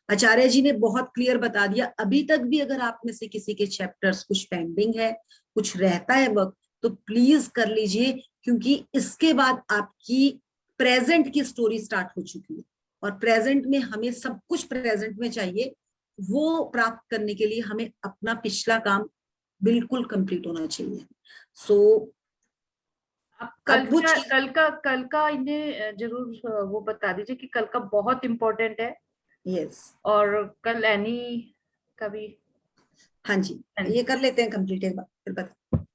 आचार्य जी ने बहुत क्लियर बता दिया। अभी तक भी अगर आप में से किसी के चैप्टर्स कुछ पेंडिंग है, कुछ रहता है वक्त, तो प्लीज कर लीजिए, क्योंकि इसके बाद आपकी प्रेजेंट की स्टोरी स्टार्ट हो चुकी है। और प्रेजेंट में हमें सब कुछ प्रेजेंट में चाहिए, वो प्राप्त करने के लिए हमें अपना पिछला काम बिल्कुल कंप्लीट होना चाहिए। सो
आप कल का इन्हें जरूर वो बता दीजिए कि कल का बहुत इम्पोर्टेंट है।
यस।
और कल एनी का भी।
हाँ जी, ये कर लेते हैं कंप्लीट एक बार, फिर बता।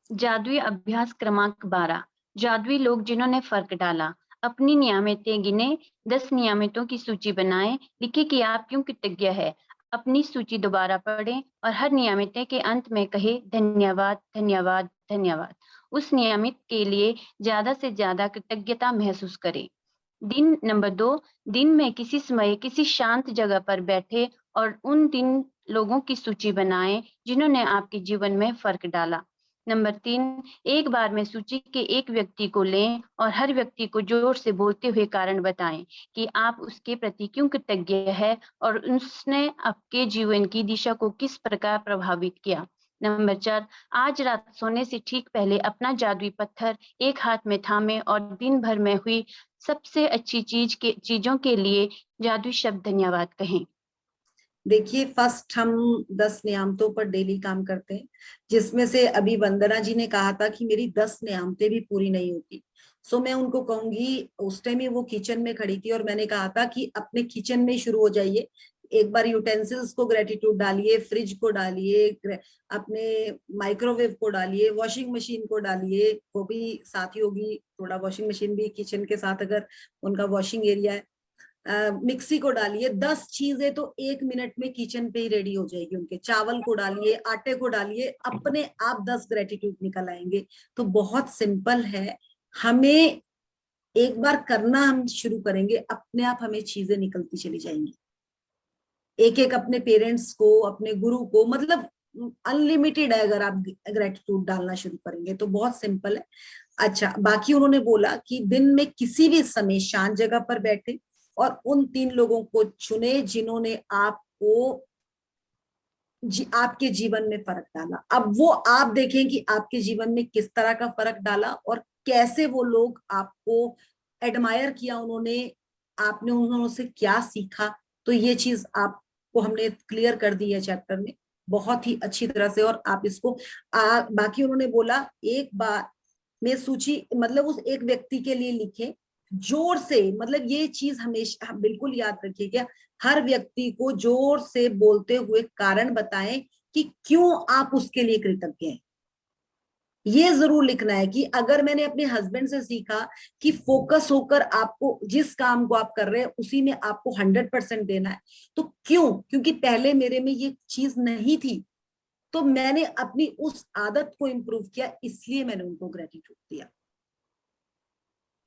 जादुई अभ्यास क्रमांक 12। जादुई लोग जिन्होंने फर्क डाला। अपनी नियामतें गिने, 10 नियामतों की सूची बनाएं, लिखे कि आप क्यों कृतज्ञ है। अपनी सूची दोबारा पढ़ें और हर नियामतें के अंत में कहे धन्यवाद धन्यवाद धन्यवाद। उस नियमित के लिए ज्यादा से ज्यादा कृतज्ञता महसूस करें। दिन नंबर 2, दिन में किसी समय किसी शांत जगह पर बैठे और उन 3 लोगों की सूची बनाएं जिन्होंने आपके जीवन में फर्क डाला। नंबर 3, एक बार में सूची के एक व्यक्ति को लें और हर व्यक्ति को जोर से बोलते हुए कारण बताएं कि आप उसके प्रति क्यों कृतज्ञ है और उसने आपके जीवन की दिशा को किस प्रकार प्रभावित किया। नंबर 4, आज रात सोने से ठीक पहले अपना जादुई पत्थर एक हाथ में थामे और दिन भर में हुई सबसे अच्छी चीजों के लिए जादुई शब्द धन्यवाद कहें।
देखिए, फर्स्ट हम 10 नियामतों पर डेली काम करते हैं, जिसमें से अभी वंदना जी ने कहा था कि मेरी 10 नियामतें भी पूरी नहीं होती। सो मैं उनको कहूंगी, उस टाइम ही वो किचन में खड़ी थी और मैंने कहा था कि अपने किचन में शुरू हो जाइए। एक बार यूटेंसिल्स को ग्रेटिट्यूड डालिए, फ्रिज को डालिए, अपने माइक्रोवेव को डालिए, वॉशिंग मशीन को डालिए, वो भी साथ ही होगी, थोड़ा वॉशिंग मशीन भी किचन के साथ अगर उनका वॉशिंग एरिया है। मिक्सी को डालिए। 10 चीजें तो 1 मिनट में किचन पे ही रेडी हो जाएगी उनके। चावल को डालिए, आटे को डालिए, अपने आप 10 ग्रेटिट्यूड निकल आएंगे। तो बहुत सिंपल है, हमें एक बार करना हम शुरू करेंगे, अपने आप हमें चीजें निकलती चली जाएंगी। एक एक अपने पेरेंट्स को, अपने गुरु को, मतलब अनलिमिटेड है अगर आप ग्रेटिट्यूड डालना शुरू करेंगे तो। बहुत सिंपल है। अच्छा, बाकी उन्होंने बोला कि दिन में किसी भी समय शांत जगह पर बैठे और उन 3 लोगों को चुने जिन्होंने आपके जीवन में फर्क डाला। अब वो आप देखें कि आपके जीवन में किस तरह का फर्क डाला और कैसे वो लोग आपको एडमायर किया उन्होंने, आपने उन्होंने क्या सीखा। तो ये चीज आपको हमने क्लियर कर दी है चैप्टर में बहुत ही अच्छी तरह से। और आप इसको बाकी उन्होंने बोला एक बार में सूची, मतलब उस एक व्यक्ति के लिए लिखें जोर से, मतलब ये चीज हमेशा बिल्कुल याद रखिएगा, हर व्यक्ति को जोर से बोलते हुए कारण बताएं कि क्यों आप उसके लिए कृतज्ञ हैं। ये जरूर लिखना है कि अगर मैंने अपने हस्बैंड से सीखा कि फोकस होकर आपको जिस काम को आप कर रहे हैं उसी में आपको 100% देना है, तो क्यों? क्योंकि पहले मेरे में ये चीज नहीं थी, तो मैंने अपनी उस आदत को इम्प्रूव किया, इसलिए मैंने उनको ग्रेटिट्यूड दिया।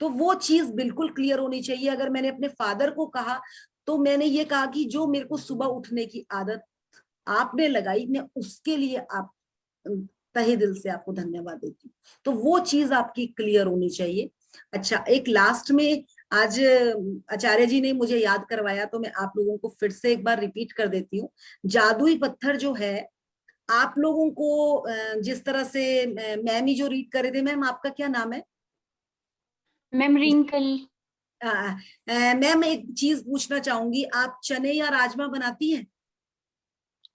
तो वो चीज बिल्कुल क्लियर होनी चाहिए। अगर मैंने अपने फादर को कहा तो मैंने ये कहा कि जो मेरे को सुबह उठने की आदत आपने लगाई, मैं उसके लिए आप तहे दिल से आपको धन्यवाद देती हूँ। तो वो चीज आपकी क्लियर होनी चाहिए। अच्छा, एक लास्ट में आज आचार्य जी ने मुझे याद करवाया तो मैं आप लोगों को फिर से एक बार रिपीट कर देती हूँ। जादुई पत्थर जो है, आप लोगों को जिस तरह से मैम ही जो रीड कर रहे थे, मैम आपका क्या नाम है?
Ma'am wrinkle.
मैम एक चीज पूछना चाहूंगी, आप चने या राजमा बनाती हैं?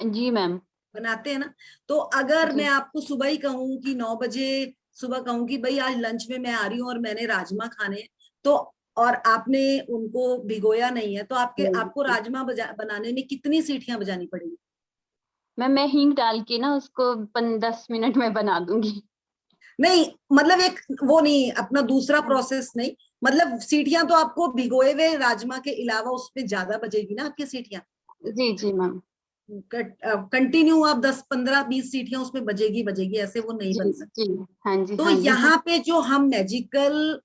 जी मैम।
बनाते हैं ना। तो अगर मैं आपको सुबह ही कहूँ कि 9 बजे सुबह कहूँ कि भाई आज लंच में मैं आ रही हूँ और मैंने राजमा खाने हैं, तो और आपने उनको भिगोया नहीं है, तो आपको राजमा बनाने में कितनी सीटियां बजानी पड़ेगी?
मैं हींग डाल के ना उसको 10 मिनट में बना दूंगी।
नहीं, मतलब एक वो नहीं, अपना दूसरा प्रोसेस नहीं, मतलब सीटियां तो आपको भिगोए हुए राजमा के अलावा उसमें ज्यादा बजेगी ना आपकी सीटियां।
जी जी मैम।
कंटिन्यू आप 10 15 20 सीटियां उसमें बजेगी, ऐसे वो नहीं बन सकती।
जी हाँ जी
तो
हाँ जी।
यहाँ पे जो हम मैजिकल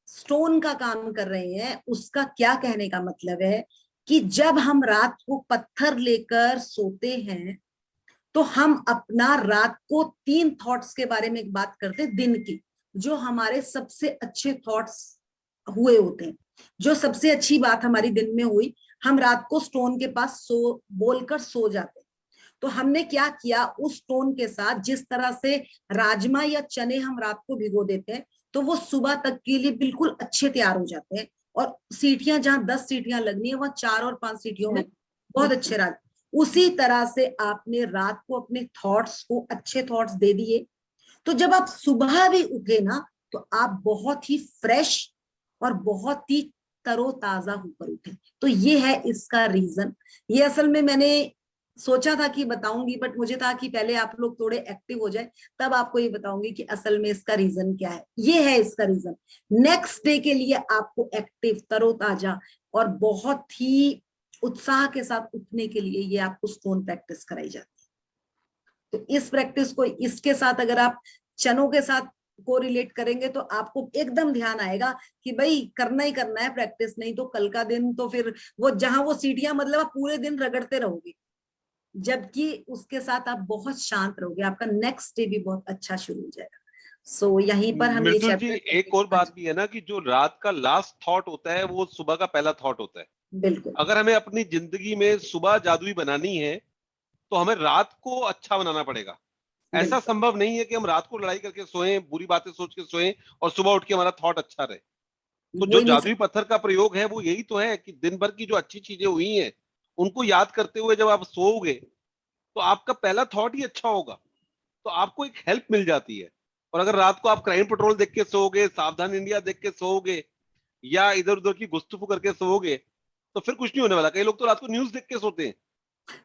स्टोन का काम कर रहे हैं, उसका क्या कहने का मतलब है कि जब हम रात को पत्थर लेकर सोते हैं तो हम अपना रात को 3 थॉट्स के बारे में बात करते हैं, दिन की, जो हमारे सबसे अच्छे थॉट्स हुए होते हैं, जो सबसे अच्छी बात हमारी दिन में हुई, हम रात को स्टोन के पास बोलकर सो जाते हैं। तो हमने क्या किया, उस स्टोन के साथ जिस तरह से राजमा या चने हम रात को भिगो देते हैं तो वो सुबह तक के लिए बिल्कुल अच्छे तैयार हो जाते हैं, और सीटियां जहां 10 सीटियां लगनी है वहां 4 और 5 सीटियों में बहुत अच्छे रात। उसी तरह से आपने रात को अपने थॉट्स को अच्छे थॉट्स दे दिए, तो जब आप सुबह भी उठे ना तो आप बहुत ही फ्रेश और बहुत ही तरोताजा होकर उठे। तो ये है इसका रीजन। ये असल में मैंने सोचा था कि बताऊंगी, बट मुझे था कि पहले आप लोग थोड़े एक्टिव हो जाए, तब आपको ये बताऊंगी कि असल में इसका रीजन क्या है। ये है इसका रीजन। नेक्स्ट डे के लिए आपको एक्टिव, तरोताजा और बहुत ही उत्साह के साथ उठने के लिए ये आपको स्टोन प्रैक्टिस कराई जाती है। तो इस प्रैक्टिस को इसके साथ अगर आप चनों के साथ को रिलेट करेंगे तो आपको एकदम ध्यान आएगा कि भाई करना ही करना है प्रैक्टिस, नहीं तो कल का दिन तो फिर वो जहां वो सीटियां मतलब आप पूरे दिन रगड़ते रहोगे, जबकि उसके साथ आप बहुत शांत रहोगे, आपका नेक्स्ट डे भी बहुत अच्छा शुरू हो जाएगा। सो यहीं पर हम ये
मृदुल जी
चैप्टर
एक और बात भी है ना कि जो रात का लास्ट थॉट होता है वो सुबह का पहला थॉट होता है।
बिल्कुल
अगर हमें अपनी जिंदगी में सुबह जादुई बनानी है तो हमें रात को अच्छा बनाना पड़ेगा। ऐसा संभव नहीं है कि हम रात को लड़ाई करके सोएं, बुरी बातें सोच के सोएं और सुबह उठ के हमारा थॉट अच्छा रहे। तो जो जादुई पत्थर का प्रयोग है वो यही तो है कि दिन भर की जो अच्छी चीजें हुई हैं उनको याद करते हुए जब आप सोओगे तो आपका पहला थॉट ही अच्छा होगा, तो आपको एक हेल्प मिल जाती है। और अगर रात को आप क्राइम पेट्रोल देख के सोओगे, सावधान इंडिया देख के सोओगे या इधर उधर की गुफ्तगू करके सोओगे तो फिर कुछ नहीं होने वाला। कई लोग तो रात को न्यूज देख के सोते हैं।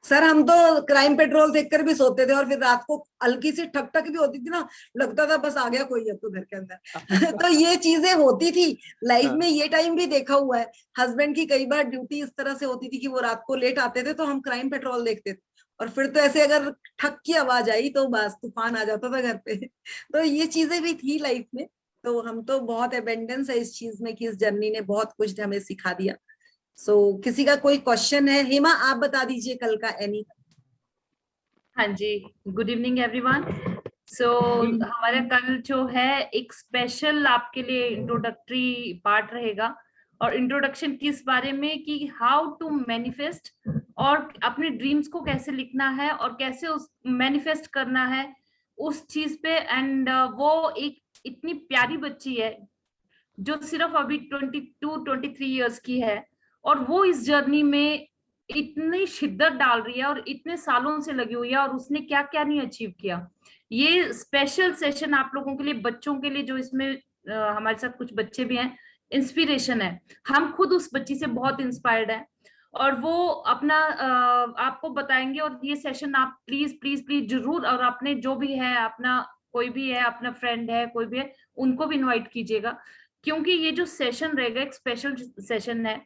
सर हम तो क्राइम पेट्रोल देखकर भी सोते थे, और फिर रात को हल्की सी ठक ठक भी होती थी ना, लगता था बस आ गया कोई अब तो घर के अंदर। तो ये चीजें होती थी लाइफ में, ये टाइम भी देखा हुआ है। हस्बैंड की कई बार ड्यूटी इस तरह से होती थी कि वो रात को लेट आते थे तो हम क्राइम पेट्रोल देखते थे, और फिर तो ऐसे अगर ठक की आवाज आई तो बस तूफान आ जाता था घर पे। तो ये चीजें भी थी लाइफ में। तो हम तो बहुत एबेंडेंस है इस चीज में कि इस जर्नी ने बहुत कुछ हमें सिखा दिया। किसी का कोई क्वेश्चन है? हेमा आप बता दीजिए कल का एनी।
हाँ जी, गुड इवनिंग एवरीवन। हमारा कल जो है एक स्पेशल आपके लिए इंट्रोडक्टरी पार्ट रहेगा, और इंट्रोडक्शन किस बारे में कि हाउ टू मैनिफेस्ट और अपने ड्रीम्स को कैसे लिखना है और कैसे उस मैनिफेस्ट करना है उस चीज पे। एंड वो एक इतनी प्यारी बच्ची है जो सिर्फ अभी 22-23 इयर्स की है, और वो इस जर्नी में इतनी शिद्दत डाल रही है और इतने सालों से लगी हुई है, और उसने क्या क्या नहीं अचीव किया। ये स्पेशल सेशन आप लोगों के लिए, बच्चों के लिए, जो इसमें हमारे साथ कुछ बच्चे भी हैं, इंस्पिरेशन है। हम खुद उस बच्ची से बहुत इंस्पायर्ड है, और वो अपना आपको बताएंगे। और ये सेशन आप प्लीज प्लीज प्लीज जरूर, और अपने जो भी है, अपना कोई भी है, अपना फ्रेंड है, कोई भी है, उनको भी इनवाइट कीजिएगा, क्योंकि ये जो सेशन रहेगा एक स्पेशल सेशन है,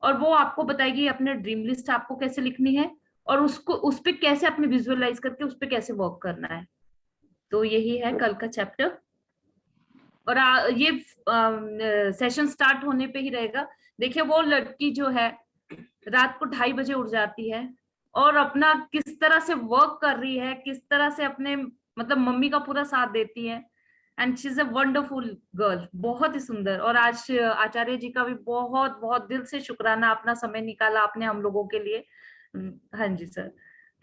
और वो आपको बताएगी अपने ड्रीम लिस्ट आपको कैसे लिखनी है, और उसको उस पे कैसे अपने विजुअलाइज करके उस पे कैसे वर्क करना है। तो यही है कल का चैप्टर। और ये सेशन स्टार्ट होने पे ही रहेगा। देखिए वो लड़की जो है रात को 2:30 बजे उठ जाती है और अपना किस तरह से वर्क कर रही है, किस तरह से अपने मतलब मम्मी का पूरा साथ देती है। And she is a wonderful girl, बहुत ही सुंदर। और आज आचार्य जी का भी बहुत बहुत दिल से शुक्राना, अपना समय निकाला आपने हम लोगों के लिए। हाँ जी sir,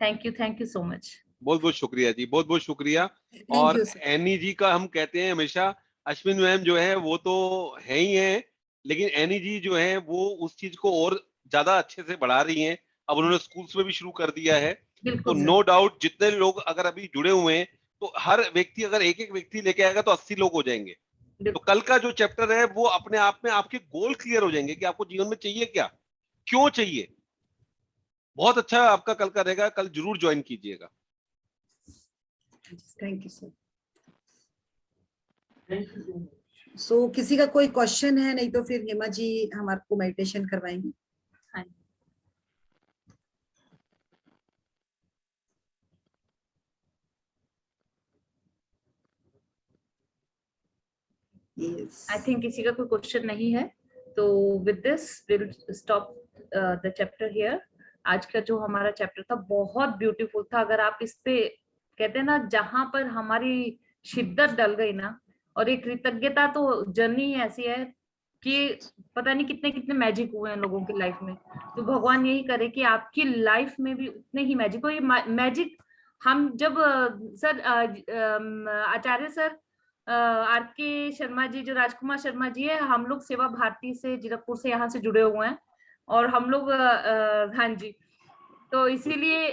thank you so much.
बहुत बहुत शुक्रिया जी, बहुत बहुत शुक्रिया। और एनी जी का हम कहते हैं हमेशा, अश्विन मैम जो है वो तो है ही है, लेकिन एनी जी जो है वो उस चीज को और ज्यादा अच्छे से बढ़ा रही हैं। अब उन्होंने स्कूल्स में भी शुरू कर दिया है। तो नो डाउट जितने लोग अगर अभी जुड़े हुए हैं तो हर व्यक्ति अगर एक एक व्यक्ति लेके आएगा तो 80 लोग हो जाएंगे। तो कल का जो चैप्टर है वो अपने आप में आपके गोल क्लियर हो जाएंगे कि आपको जीवन में चाहिए क्या, क्यों चाहिए। बहुत अच्छा आपका कल का रहेगा, कल जरूर ज्वाइन कीजिएगा।
Thank you sir.
Thank you so much.
सो किसी का कोई क्वेश्चन है? नहीं तो फिर हेमा जी हमारे को मेडिटेशन करवाएंगी।
हाँ। आई थिंक किसी का कोई क्वेश्चन नहीं है, तो with this will stop the chapter here. आज का जो हमारा चैप्टर था बहुत ब्यूटीफुल था। अगर आप इस पे कहते हैं ना, जहां पर हमारी शिद्दत डल गई ना, और एक कृतज्ञता, तो जर्नी ऐसी है कि पता नहीं कितने कितने मैजिक हुए हैं लोगों की लाइफ में। तो भगवान यही करे कि आपकी लाइफ में भी उतने ही मैजिक हो। ये मैजिक हम जब सर आचार्य सर आर के शर्मा जी, जो राजकुमार शर्मा जी है, हम लोग सेवा भारती से जीरकपुर से यहाँ से जुड़े हुए हैं, और हम लोग हाँ जी, तो इसीलिए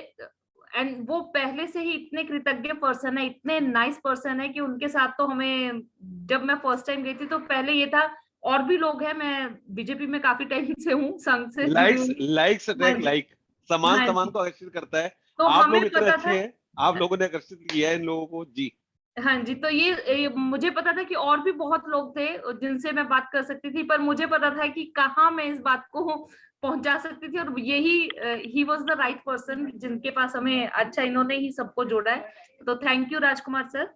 एंड वो पहले से ही इतने कृतज्ञ पर्सन है, इतने नाइस पर्सन है कि उनके साथ तो हमें, जब मैं फर्स्ट टाइम गई थी तो पहले ये था, और भी लोग हैं, मैं बीजेपी में काफी टाइम से हूँ, संघ से
लाइक्स अट्रैक्ट समान को आकर्षित करता है।
तो
आप
हमें
लोग इतने
पता
अच्छे
था,
हैं, आप लोगों ने आकर्षित किया है इन लोगों को जी।
हाँ जी, तो ये मुझे पता था कि और भी बहुत लोग थे जिनसे मैं बात कर सकती थी, पर मुझे पता था कि कहाँ मैं इस बात को पहुंचा सकती थी, और यही he was the right person जिनके पास हमें, अच्छा इन्होंने ही सबको जोड़ा है। तो thank you Rajkumar sir.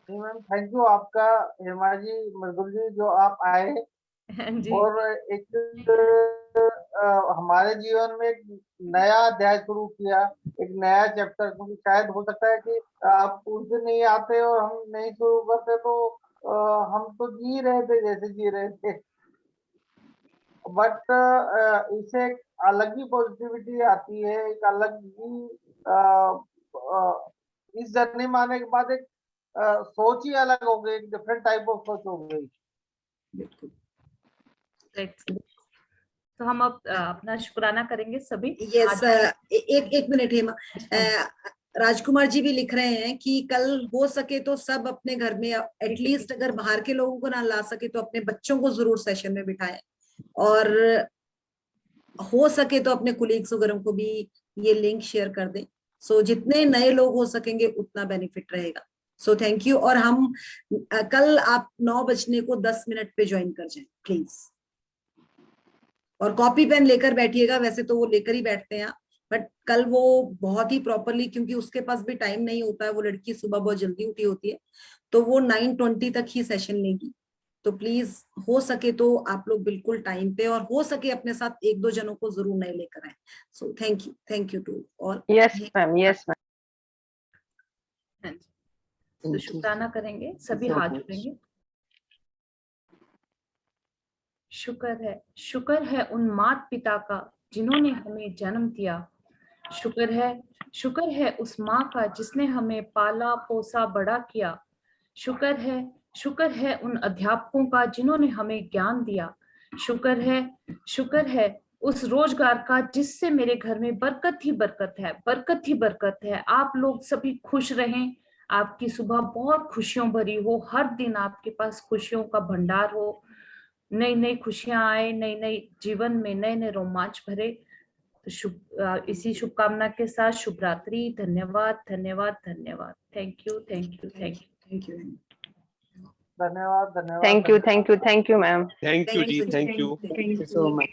Ma'am thank you आपका, हेमा जी, मृदुल जी, जो आप आए
जी।
और एक हमारे जीवन में एक नया अध्याय शुरू किया, एक नया चैप्टर। क्योंकि शायद हो सकता है कि आप उस दिन नहीं आते और हम नहीं शुरू करते, तो हम तो जी रहे थे जैसे जी रहे थे, बट इसे एक अलग ही पॉजिटिविटी आती है, एक अलग ही इस जर्नी में आने के बाद एक सोच ही अलग हो गई, एक डिफरेंट टाइप ऑफ सोच हो गई।
बिल्कुल।
तो हम अब अपना शुक्राना करेंगे सभी।
यस, एक मिनट हेमा, राजकुमार जी भी लिख रहे हैं कि कल हो सके तो सब अपने घर में, एटलीस्ट अगर बाहर के लोगों को ना ला सके तो अपने बच्चों को जरूर सेशन में बिठाएं, और हो सके तो अपने कुलीग्स वगैरह को भी ये लिंक शेयर कर दें। सो जितने नए लोग हो सकेंगे उतना बेनिफिट रहेगा। सो थैंक यू। और हम कल आप 9 बजने को 10 मिनट पे ज्वाइन कर जाएं प्लीज, और कॉपी पेन लेकर बैठिएगा। वैसे तो वो लेकर ही बैठते हैं, बट कल वो बहुत ही प्रॉपरली, क्योंकि उसके पास भी टाइम नहीं होता है, वो लड़की सुबह बहुत जल्दी उठी होती है, तो वो 9:20 तक ही सेशन लेगी। तो प्लीज हो सके तो आप लोग बिल्कुल टाइम पे, और हो सके अपने साथ 1-2 जनों को जरूर नए लेकर आए। So thank you to all.
Yes ma'am, yes ma'am.
तो शुक्राना करेंगे, सभी हाथ जोड़ेंगे। शुक्र है उन माता पिता का जिन्होंने हमें जन्म दिया। शुक्र है उस माँ का जिसने हमें पाला पोसा बड़ा किया। शुक्र है उन अध्यापकों का जिन्होंने हमें ज्ञान दिया। शुक्र है उस रोजगार का जिससे मेरे घर में बरकत ही बरकत है। आप लोग सभी खुश रहें, आपकी सुबह बहुत खुशियों भरी हो, हर दिन आपके पास खुशियों का भंडार हो, नई नई खुशियां आए, नई नई जीवन में नए नए रोमांच भरे। तो इसी शुभकामना के साथ शुभ रात्रि। धन्यवाद धन्यवाद धन्यवाद। Thank you thank you thank you thank you.
धन्यवाद धन्यवाद।
Thank you ma'am.
Thank you ji, thank you
so much.